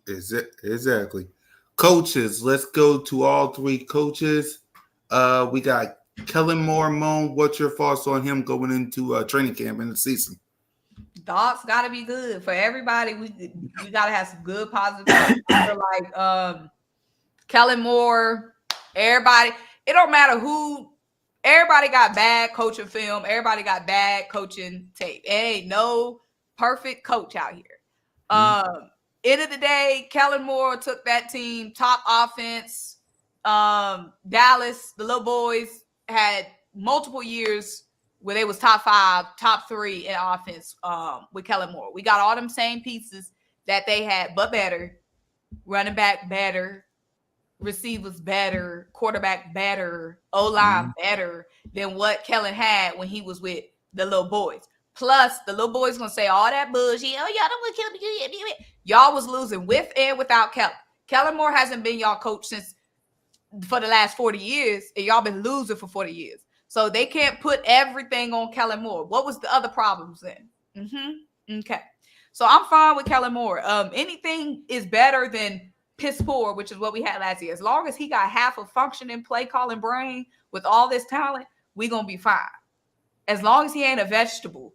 Exactly. Coaches, let's go to all three coaches. We got Kellen Moore. Moan, what's your thoughts on him going into training camp in the season? Thoughts gotta be good for everybody. We gotta have some good positive thoughts. Like Kellen Moore, everybody. It don't matter who. Everybody got bad coaching film. Everybody got bad coaching tape. It ain't no perfect coach out here. End of the day, Kellen Moore took that team top offense. Dallas, the little boys had multiple years where they was top 5, top 3 in offense with Kellen Moore. We got all them same pieces that they had, but better. Running back better, receivers better, quarterback better, O-line better than what Kellen had when he was with the little boys. Plus, the little boys gonna say all that bullshit. Oh, y'all don't want Kellen. Y'all was losing with and without Kellen. Kellen Moore hasn't been y'all coach for the last 40 years, and y'all been losing for 40 years. So they can't put everything on Kellen Moore. What was the other problems then? Okay. So I'm fine with Kellen Moore. Anything is better than piss poor, which is what we had last year. As long as he got half a functioning play calling brain with all this talent, we gonna be fine. As long as he ain't a vegetable,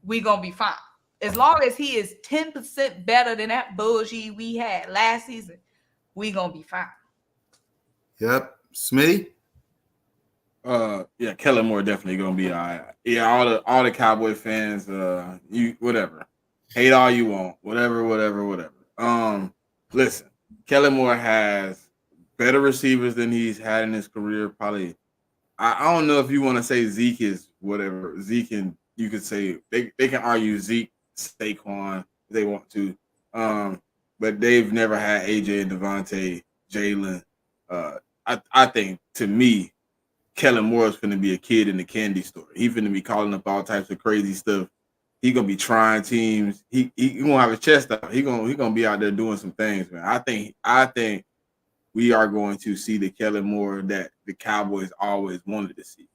we gonna be fine. As long as he is 10% better than that bullshit we had last season, we gonna be fine. Yep. Smitty? Yeah, Kellen Moore definitely gonna be all right. Yeah, all the Cowboy fans, you whatever. Hate all you want, whatever. Listen, Kellen Moore has better receivers than he's had in his career. Probably, I don't know if you want to say Zeke is whatever. Zeke and you could say they can argue Zeke, Saquon if they want to. But they've never had AJ and Devontae, Jalen. I think to me, Kellen Moore is going to be a kid in the candy store. He's going to be calling up all types of crazy stuff. He's going to be trying teams. He going to have his chest out. He going to be out there doing some things, man. I think we are going to see the Kellen Moore that the Cowboys always wanted to see.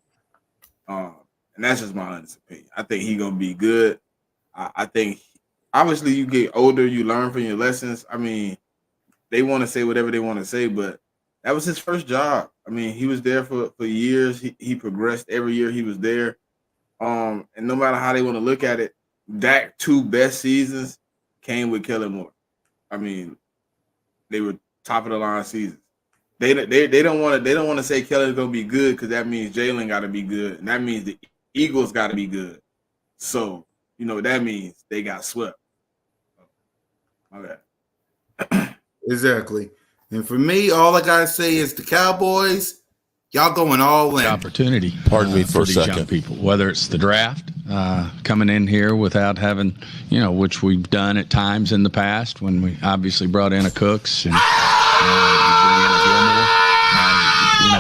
And that's just my honest opinion. I think he's going to be good. I think obviously you get older, you learn from your lessons. I mean, they want to say whatever they want to say, but that was his first job. I mean, he was there for years. He progressed every year he was there. And no matter how they want to look at it, that 2 best seasons came with Kellen Moore. I mean, they were top of the line seasons. They don't want to say Kellen's gonna be good because that means Jalen got to be good, and that means the Eagles got to be good. So you know what that means they got swept. Okay. Exactly. And for me, all I gotta say is the Cowboys, y'all going all in. Opportunity. Pardon me for a these second. young people, whether it's the draft, coming in here without having, which we've done at times in the past when we obviously brought in a Cooks and we bring in a Gilmore.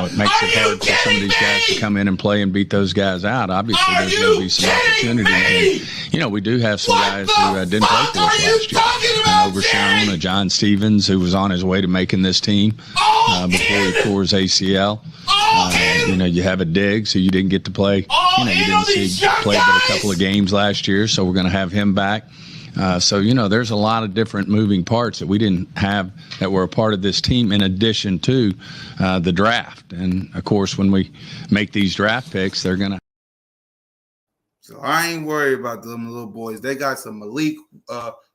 It makes it hard for some of these guys to come in and play and beat those guys out. Obviously, there's going to be some opportunity. And, we do have some guys who didn't play for us last year. An Overshown, a John Stevens, who was on his way to making this team before he tore his ACL. You have a Diggs who you didn't get to play. You didn't see play but a couple of games last year, so we're going to have him back. So there's a lot of different moving parts that we didn't have that were a part of this team in addition to the draft. And, of course, when we make these draft picks, they're going to. So I ain't worried about them little boys. They got some Malik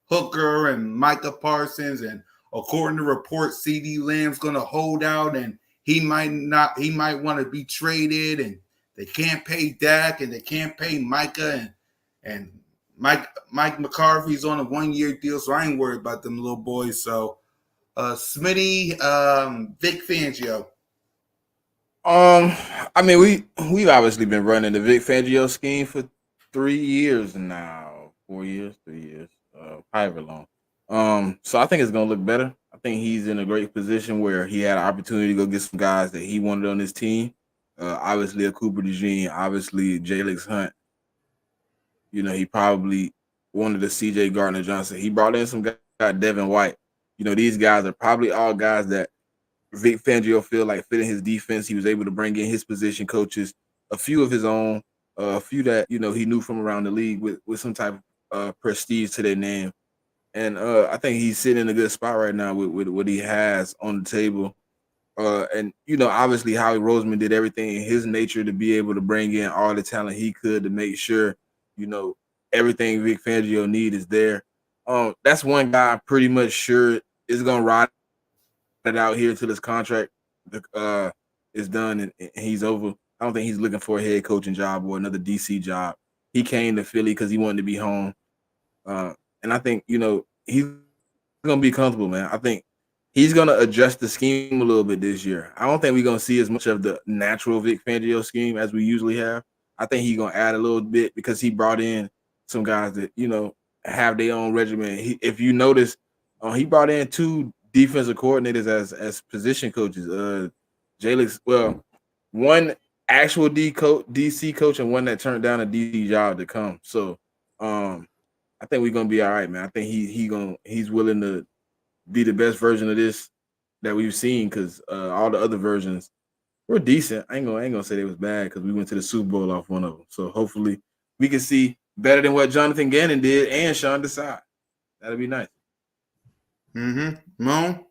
Hooker and Micah Parsons, and according to reports, CeeDee Lamb's going to hold out, and he might want to be traded, and they can't pay Dak, and they can't pay Micah, and Mike McCarthy's on a 1-year deal, so I ain't worried about them little boys. So, Smitty, Vic Fangio. I mean, we've obviously been running the Vic Fangio scheme for 3 years now, 4 years, 3 years, however long. So I think it's gonna look better. I think he's in a great position where he had an opportunity to go get some guys that he wanted on his team. Obviously, a Cooper DeJean, obviously Jalix Hunt. He probably wanted a C.J. Gardner-Johnson. He brought in some guy, Devin White. These guys are probably all guys that Vic Fangio feel like fit in his defense. He was able to bring in his position coaches, a few of his own, a few that, he knew from around the league with some type of prestige to their name. And I think he's sitting in a good spot right now with what he has on the table. And, obviously Howie Roseman did everything in his nature to be able to bring in all the talent he could to make sure, everything Vic Fangio need is there. That's one guy I'm pretty much sure is going to ride it out here till his contract is done and he's over. I don't think he's looking for a head coaching job or another DC job. He came to Philly because he wanted to be home. And I think, he's going to be comfortable, man. I think he's going to adjust the scheme a little bit this year. I don't think we're going to see as much of the natural Vic Fangio scheme as we usually have. I think he's going to add a little bit because he brought in some guys that, have their own regimen. If you notice, he brought in 2 defensive coordinators as position coaches. One actual DC coach and one that turned down a DC job to come. So I think we're gonna be all right, man. I think he's willing to be the best version of this that we've seen because all the other versions were decent. I ain't gonna say they was bad because we went to the Super Bowl off one of them. So hopefully we can see better than what Jonathan Gannon did and Sean Desai. That'd be nice. Mo?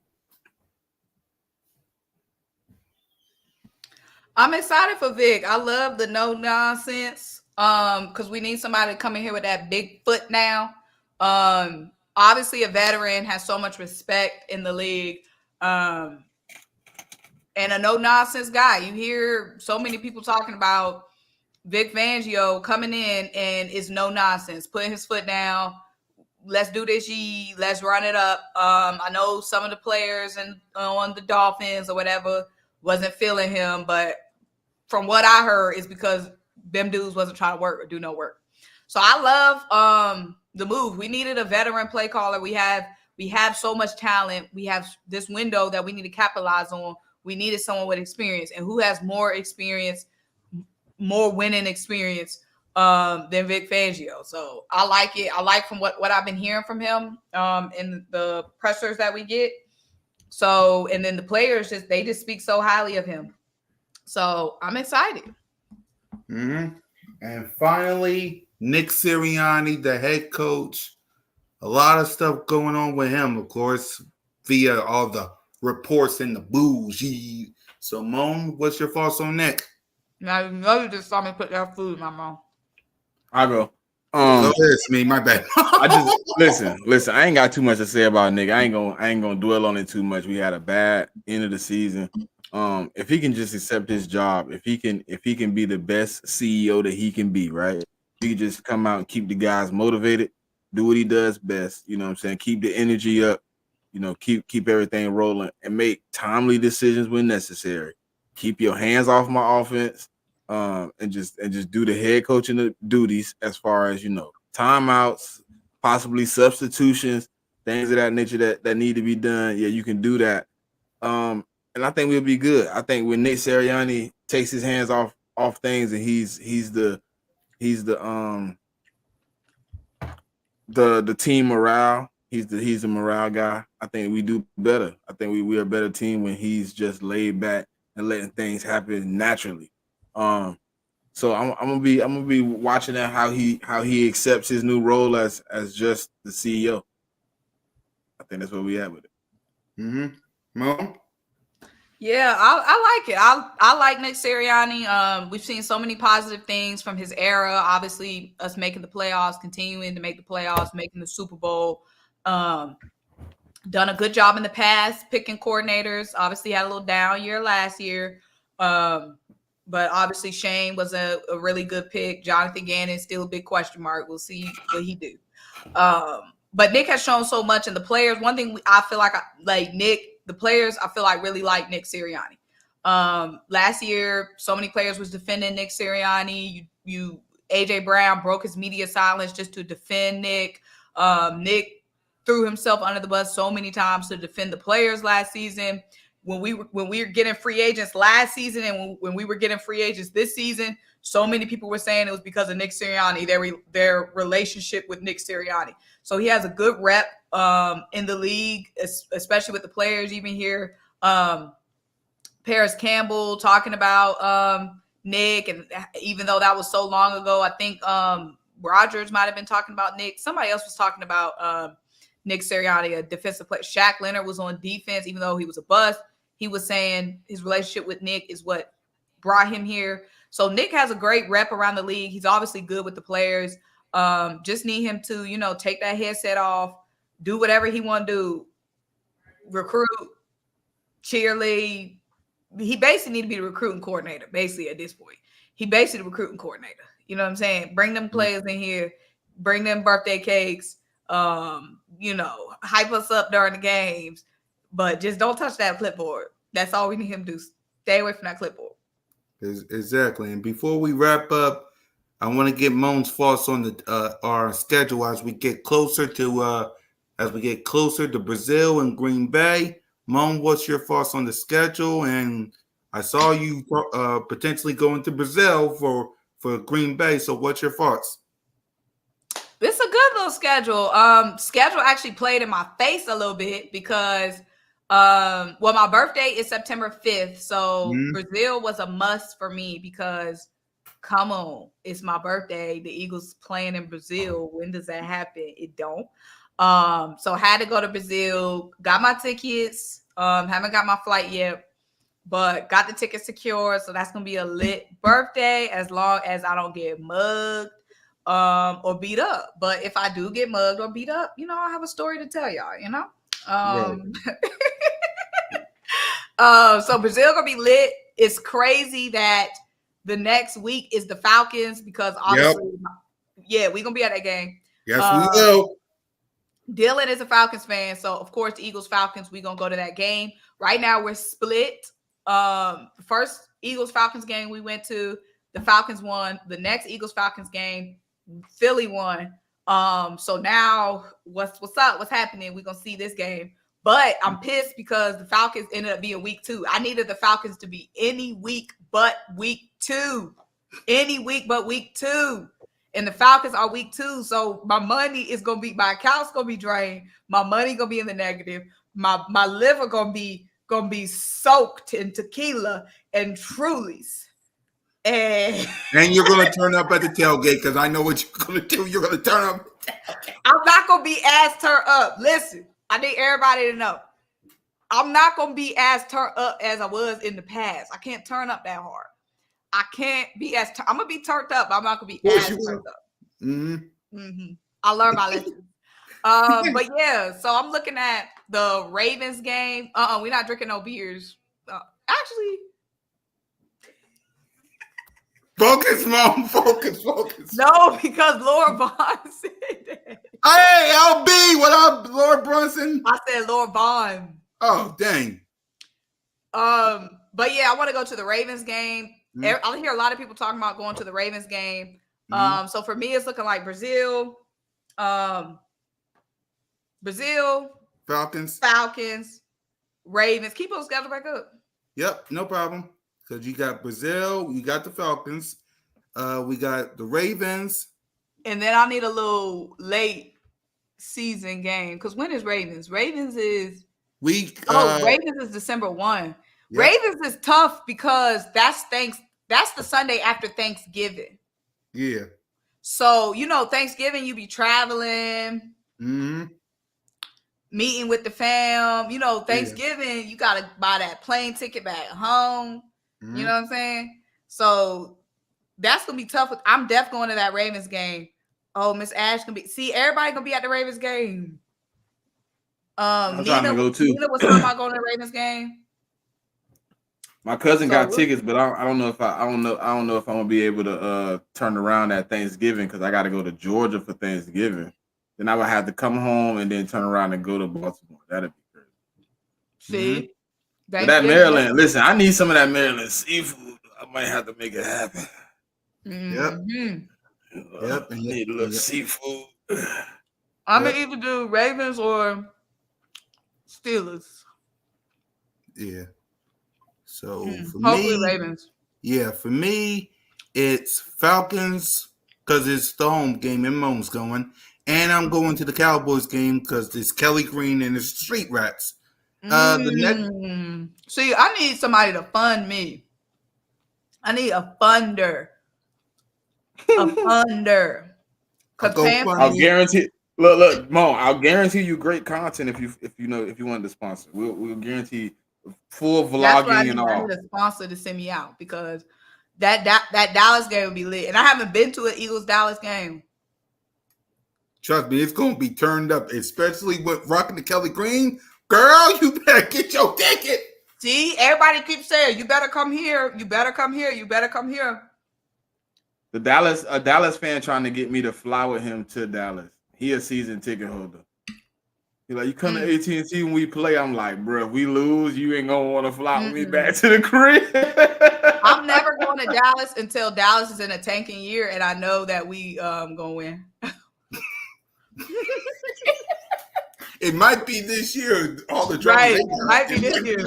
I'm excited for Vic. I love the no nonsense. Because we need somebody to come in here with that big foot now. Obviously a veteran, has so much respect in the league. And a no nonsense guy. You hear so many people talking about Vic Fangio coming in and is no nonsense, putting his foot down. Let's do this, let's run it up. I know some of the players on the Dolphins or whatever wasn't feeling him, but from what I heard is because them dudes wasn't trying to work or do no work. So I love the move. We needed a veteran play caller. We have so much talent. We have this window that we need to capitalize on. We needed someone with experience, and who has more experience, more winning experience than Vic Fangio. So I like it. I like from what I've been hearing from him in the pressers that we get. So, and then the players they just speak so highly of him. So I'm excited. And finally, Nick Sirianni, the head coach. A lot of stuff going on with him, of course, via all the reports and the bougie. So, Moan, what's your thoughts on Nick? Now you know you just saw me put that food in my mouth. I go. It's me, my bad. I just listen. I ain't got too much to say about Nick. I ain't gonna dwell on it too much. We had a bad end of the season. If he can just accept his job, if he can be the best CEO that he can be, right? He can just come out and keep the guys motivated, do what he does best. You know what I'm saying? Keep the energy up. Keep everything rolling and make timely decisions when necessary. Keep your hands off my offense, and just do the head coaching duties as far as timeouts, possibly substitutions, things of that nature that need to be done. Yeah, you can do that. And I think we'll be good. I think when Nick Sirianni takes his hands off things and he's the team morale. He's the morale guy. I think we do better. I think we're a better team when he's just laid back and letting things happen naturally. So I'm gonna be watching that how he accepts his new role as just the CEO. I think that's where we at with it. Mo? Yeah, I like it. I like Nick Sirianni. We've seen so many positive things from his era. Obviously, us making the playoffs, continuing to make the playoffs, making the Super Bowl. Done a good job in the past picking coordinators. Obviously, had a little down year last year. But obviously, Shane was a really good pick. Jonathan Gannon still a big question mark. We'll see what he do. But Nick has shown so much, and the players. One thing I feel like Nick. The players, I feel like, really like Nick Sirianni. Last year, so many players was defending Nick Sirianni. AJ Brown broke his media silence just to defend Nick. Nick threw himself under the bus so many times to defend the players last season. When we were getting free agents last season, and when we were getting free agents this season, so many people were saying it was because of Nick Sirianni, their relationship with Nick Sirianni. So he has a good rep in the league, especially with the players. Even here, Paris Campbell talking about Nick, and even though that was so long ago, I think Rogers might have been talking about Nick. Somebody else was talking about Nick Sirianni, a defensive player. Shaq Leonard was on defense, even though he was a bust. He was saying his relationship with Nick is what brought him here. So Nick has a great rep around the league. He's obviously good with the players. Just need him to, take that headset off, do whatever he want to do, recruit, cheerlead. He basically need to be the recruiting coordinator, basically, at this point. He basically the recruiting coordinator. You know what I'm saying? Bring them players in here, bring them birthday cakes, hype us up during the games, but just don't touch that clipboard. That's all we need him to do. Stay away from that clipboard. Exactly. And before we wrap up, I want to get Moan's thoughts on the our schedule as we get closer to Brazil and Green Bay. Moan, what's your thoughts on the schedule? And I saw you potentially going to Brazil for Green Bay. So what's your thoughts? This is a good little schedule. Schedule actually played in my face a little bit because my birthday is September 5th. So Brazil was a must for me because come on, it's my birthday. The Eagles playing in Brazil. When does that happen? It don't. So I had to go to Brazil, got my tickets. Haven't got my flight yet, but got the ticket secured. So that's gonna be a lit birthday as long as I don't get mugged or beat up. But if I do get mugged or beat up, I have a story to tell y'all, So Brazil gonna be lit. It's crazy that the next week is the Falcons because obviously, we're gonna be at that game. Yes, we will. Dylan is a Falcons fan, so of course, Eagles Falcons. We're gonna go to that game. Right now, we're split. First Eagles Falcons game we went to, the Falcons won. The next Eagles Falcons game, Philly won. So now what's up? What's happening? We're gonna see this game. But I'm pissed because the Falcons ended up being week 2. I needed the Falcons to be any week but week 2. Any week but week 2. And the Falcons are week 2. So my money is gonna be, my account's gonna be drained. My money gonna be in the negative. My liver gonna be soaked in tequila and Trulies. And you're gonna turn up at the tailgate because I know what you're gonna do. You're gonna turn up. I'm not gonna be as turned up. Listen, I need everybody to know. I'm not gonna be as turned up as I was in the past. I can't turn up that hard. I can't be as I'm gonna be turned up. I'm not gonna be as turned up. I learned my lesson. But yeah, so I'm looking at the Ravens game. We're not drinking no beers. Actually, focus, Mom. Focus. no, because Laura Bond said that. Hey, LB, what up, Laura Brunson? I said Laura Bond. Oh, dang. But yeah, I want to go to the Ravens game. I hear a lot of people talking about going to the Ravens game. So for me, it's looking like Brazil, Falcons, Ravens. Keep those schedule back up. Yep, no problem. Because you got Brazil, you got the Falcons, we got the Ravens. And then I need a little late season game. Because when is Ravens? Ravens is December 1. Yep. Ravens is tough because that's the Sunday after Thanksgiving. Yeah. So, Thanksgiving, you be traveling, meeting with the fam. Thanksgiving, you got to buy that plane ticket back home. You know what I'm saying? So that's going to be tough. I'm definitely going to that Ravens game. Oh, Miss Ash going to be. See, everybody going to be at the Ravens game. I'm trying to go too. Nina was talking about going to the Ravens game. My cousin got tickets, but I don't know if I don't know if I'm gonna be able to turn around at Thanksgiving because I got to go to Georgia for Thanksgiving. Then I would have to come home and then turn around and go to Baltimore. That'd be crazy. See, but that Maryland. Listen, I need some of that Maryland seafood. I might have to make it happen. Yep. I need a little seafood. I'm gonna either do Ravens or Steelers. Yeah. So for hopefully me, Ravens. Yeah, for me, it's Falcons because it's the home game and Mom's going, and I'm going to the Cowboys game because it's Kelly Green and it's Street Rats. See, I need somebody to fund me. I need a funder. I'll guarantee. Look, Mo. I'll guarantee you great content if you want to sponsor. We'll guarantee full vlogging and all. I need a sponsor to send me out because that Dallas game will be lit, and I haven't been to an Eagles Dallas game. Trust me, it's gonna be turned up, especially with rocking the Kelly Green. Girl, you better get your ticket. See, everybody keeps saying you better come here. You better come here. You better come here. A Dallas fan trying to get me to fly with him to Dallas. He a season ticket holder. He like, you come to AT&T when we play. I'm like, bro, if we lose, you ain't gonna want to fly with me back to the crib. I'm never going to Dallas until Dallas is in a tanking year, and I know that we gonna win. It might be this year. All the drama. Right, it might be this year.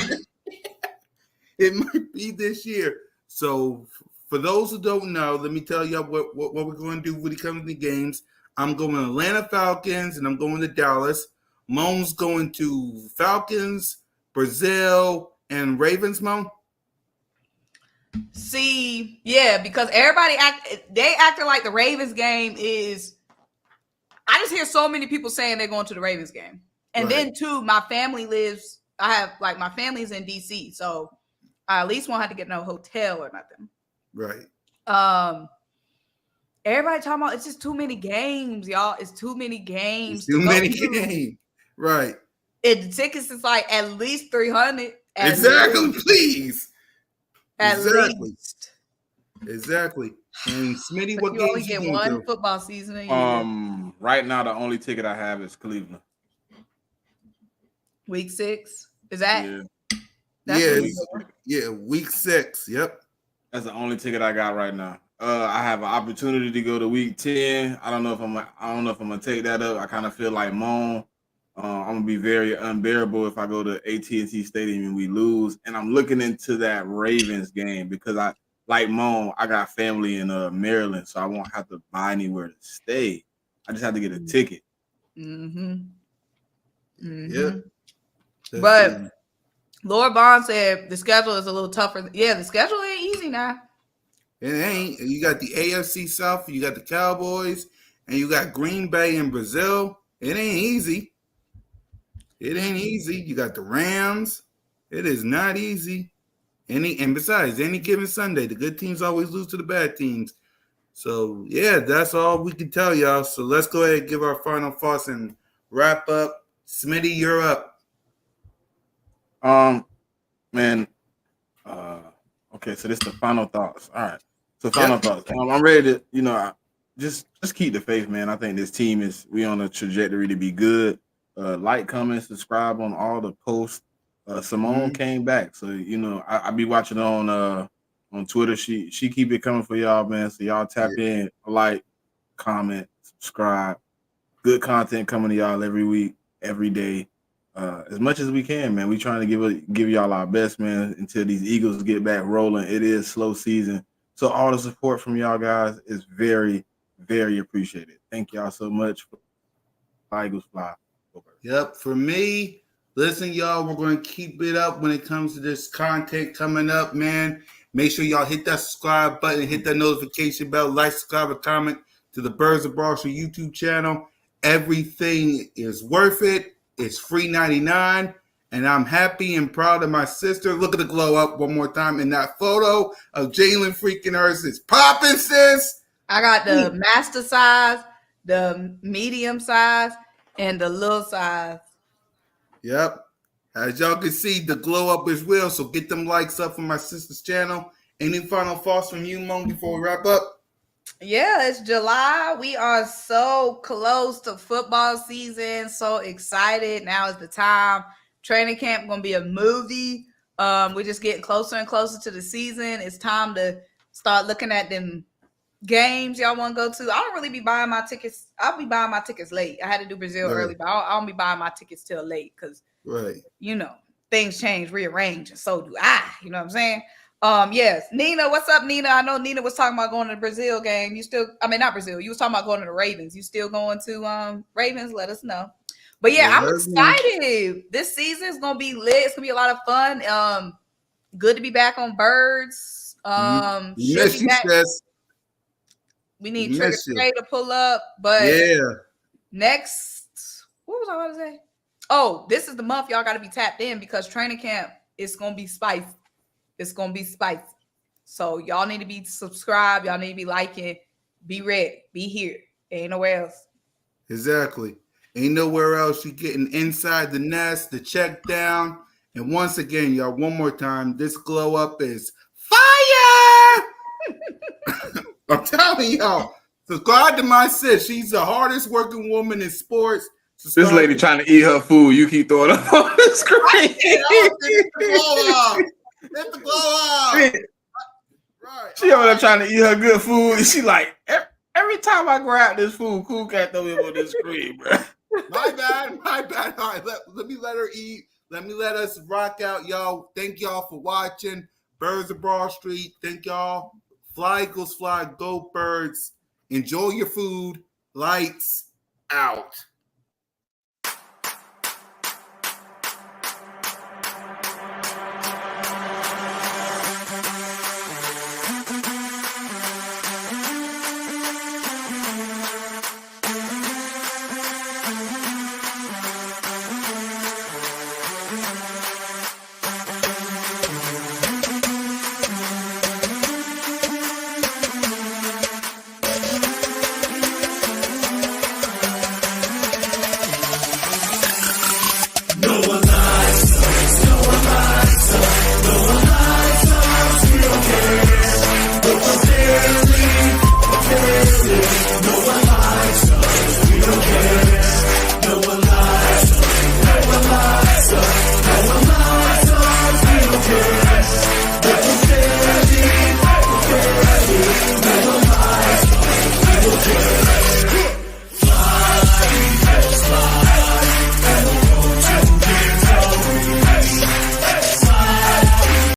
It might be this year. So for those who don't know, let me tell you what we're going to do when it comes to the games. I'm going to Atlanta Falcons, and I'm going to Dallas. Moan's going to Falcons, Brazil, and Ravens, Moan. See, yeah, because everybody acting like the Ravens game is. I just hear so many people saying they're going to the Ravens game, and then too, my family lives. I have my family's in DC, so I at least won't have to get no hotel or nothing. Right. Everybody talking about it's just too many games, y'all. It's too many games. Too many games. Right. The tickets is like at least 300. Exactly. Please. At least. Exactly. And Smitty, what you games only get one football season a year. Right now the only ticket I have is Cleveland. Week 6. Is that? Yeah. Week 6. Yep. That's the only ticket I got right now. I have an opportunity to go to week 10. I don't know if I'm gonna take that up. I kind of feel like Moan. I'm gonna be very unbearable if I go to AT&T Stadium and we lose. And I'm looking into that Ravens game because I like Moan. I got family in Maryland, so I won't have to buy anywhere to stay. I just have to get a ticket. Yep. But Lord Bond said the schedule is a little tougher. Yeah, the schedule ain't easy now. It ain't. You got the AFC South, you got the Cowboys, and you got Green Bay and Brazil. It ain't easy. It ain't easy. You got the Rams. It is not easy. And besides, any given Sunday, the good teams always lose to the bad teams. So, yeah, that's all we can tell y'all. So let's go ahead and give our final thoughts and wrap up. Smitty, you're up. Man. Okay, so this is the final thoughts. All right. So final thoughts. I'm ready to, just keep the faith, man. I think this team we on a trajectory to be good. Like, comment, subscribe on all the posts. Simone came back, so I be watching on Twitter. She keep it coming for y'all, man. So y'all tap in, like, comment, subscribe. Good content coming to y'all every week, every day, as much as we can, man. We trying to give y'all our best, man, until these Eagles get back rolling. It is slow season, so all the support from y'all guys is very, very appreciated. Thank y'all so much. Eagles fly. Yep. For me, listen, y'all, we're going to keep it up when it comes to this content coming up, man. Make sure y'all hit that subscribe button, hit that notification bell, like, subscribe, and comment to the Birds of Barstool YouTube channel. Everything is worth it. It's free 99, and I'm happy and proud of my sister. Look at the glow up one more time in that photo of Jalen freaking Hurst. It's popping, sis. I got the master size, the medium size, and the little size. Yep. As y'all can see, the glow up is real, so get them likes up for my sister's channel. Any final thoughts from you, Mon, before we wrap up? Yeah, it's July. We are so close to football season. So excited. Now is the time. Training camp going to be a movie. We're just getting closer and closer to the season. It's time to start looking at them games y'all want to go to. I don't really be buying my tickets. I'll be buying my tickets late. I had to do Brazil early, but I don't be buying my tickets till late because, things change, rearrange, and so do I. You know what I'm saying? Yes. Nina, what's up, Nina? I know Nina was talking about going to the Brazil game. Not Brazil. You was talking about going to the Ravens. You still going to Ravens? Let us know. But yeah, I'm excited. This season is gonna be lit. It's gonna be a lot of fun. Good to be back on Birds. Yes, you says. We need Trigger Trey to pull up, but next, what was I about to say? Oh, this is the month y'all got to be tapped in because training camp is gonna be spicy. It's gonna be spicy. So y'all need to be subscribed. Y'all need to be liking. Be ready. Be here. Ain't nowhere else. Exactly. Ain't nowhere else. You're getting inside the nest, the check down. And once again, y'all, one more time, this glow up is fire. I'm telling y'all. Subscribe to my sis. She's the hardest working woman in sports. This lady trying to eat her food. You keep throwing it up on the screen. Hit the glow up. Hit the glow up. Right. She over there trying to eat her good food. And she like, every time I grab this food, Cool can't throw it on this screen, bro. My bad. All right, let me let her eat. Let me let us rock out, y'all. Thank y'all for watching. Birds of Broad Street. Thank y'all. Fly, Eagles, fly, go birds. Enjoy your food. Lights out.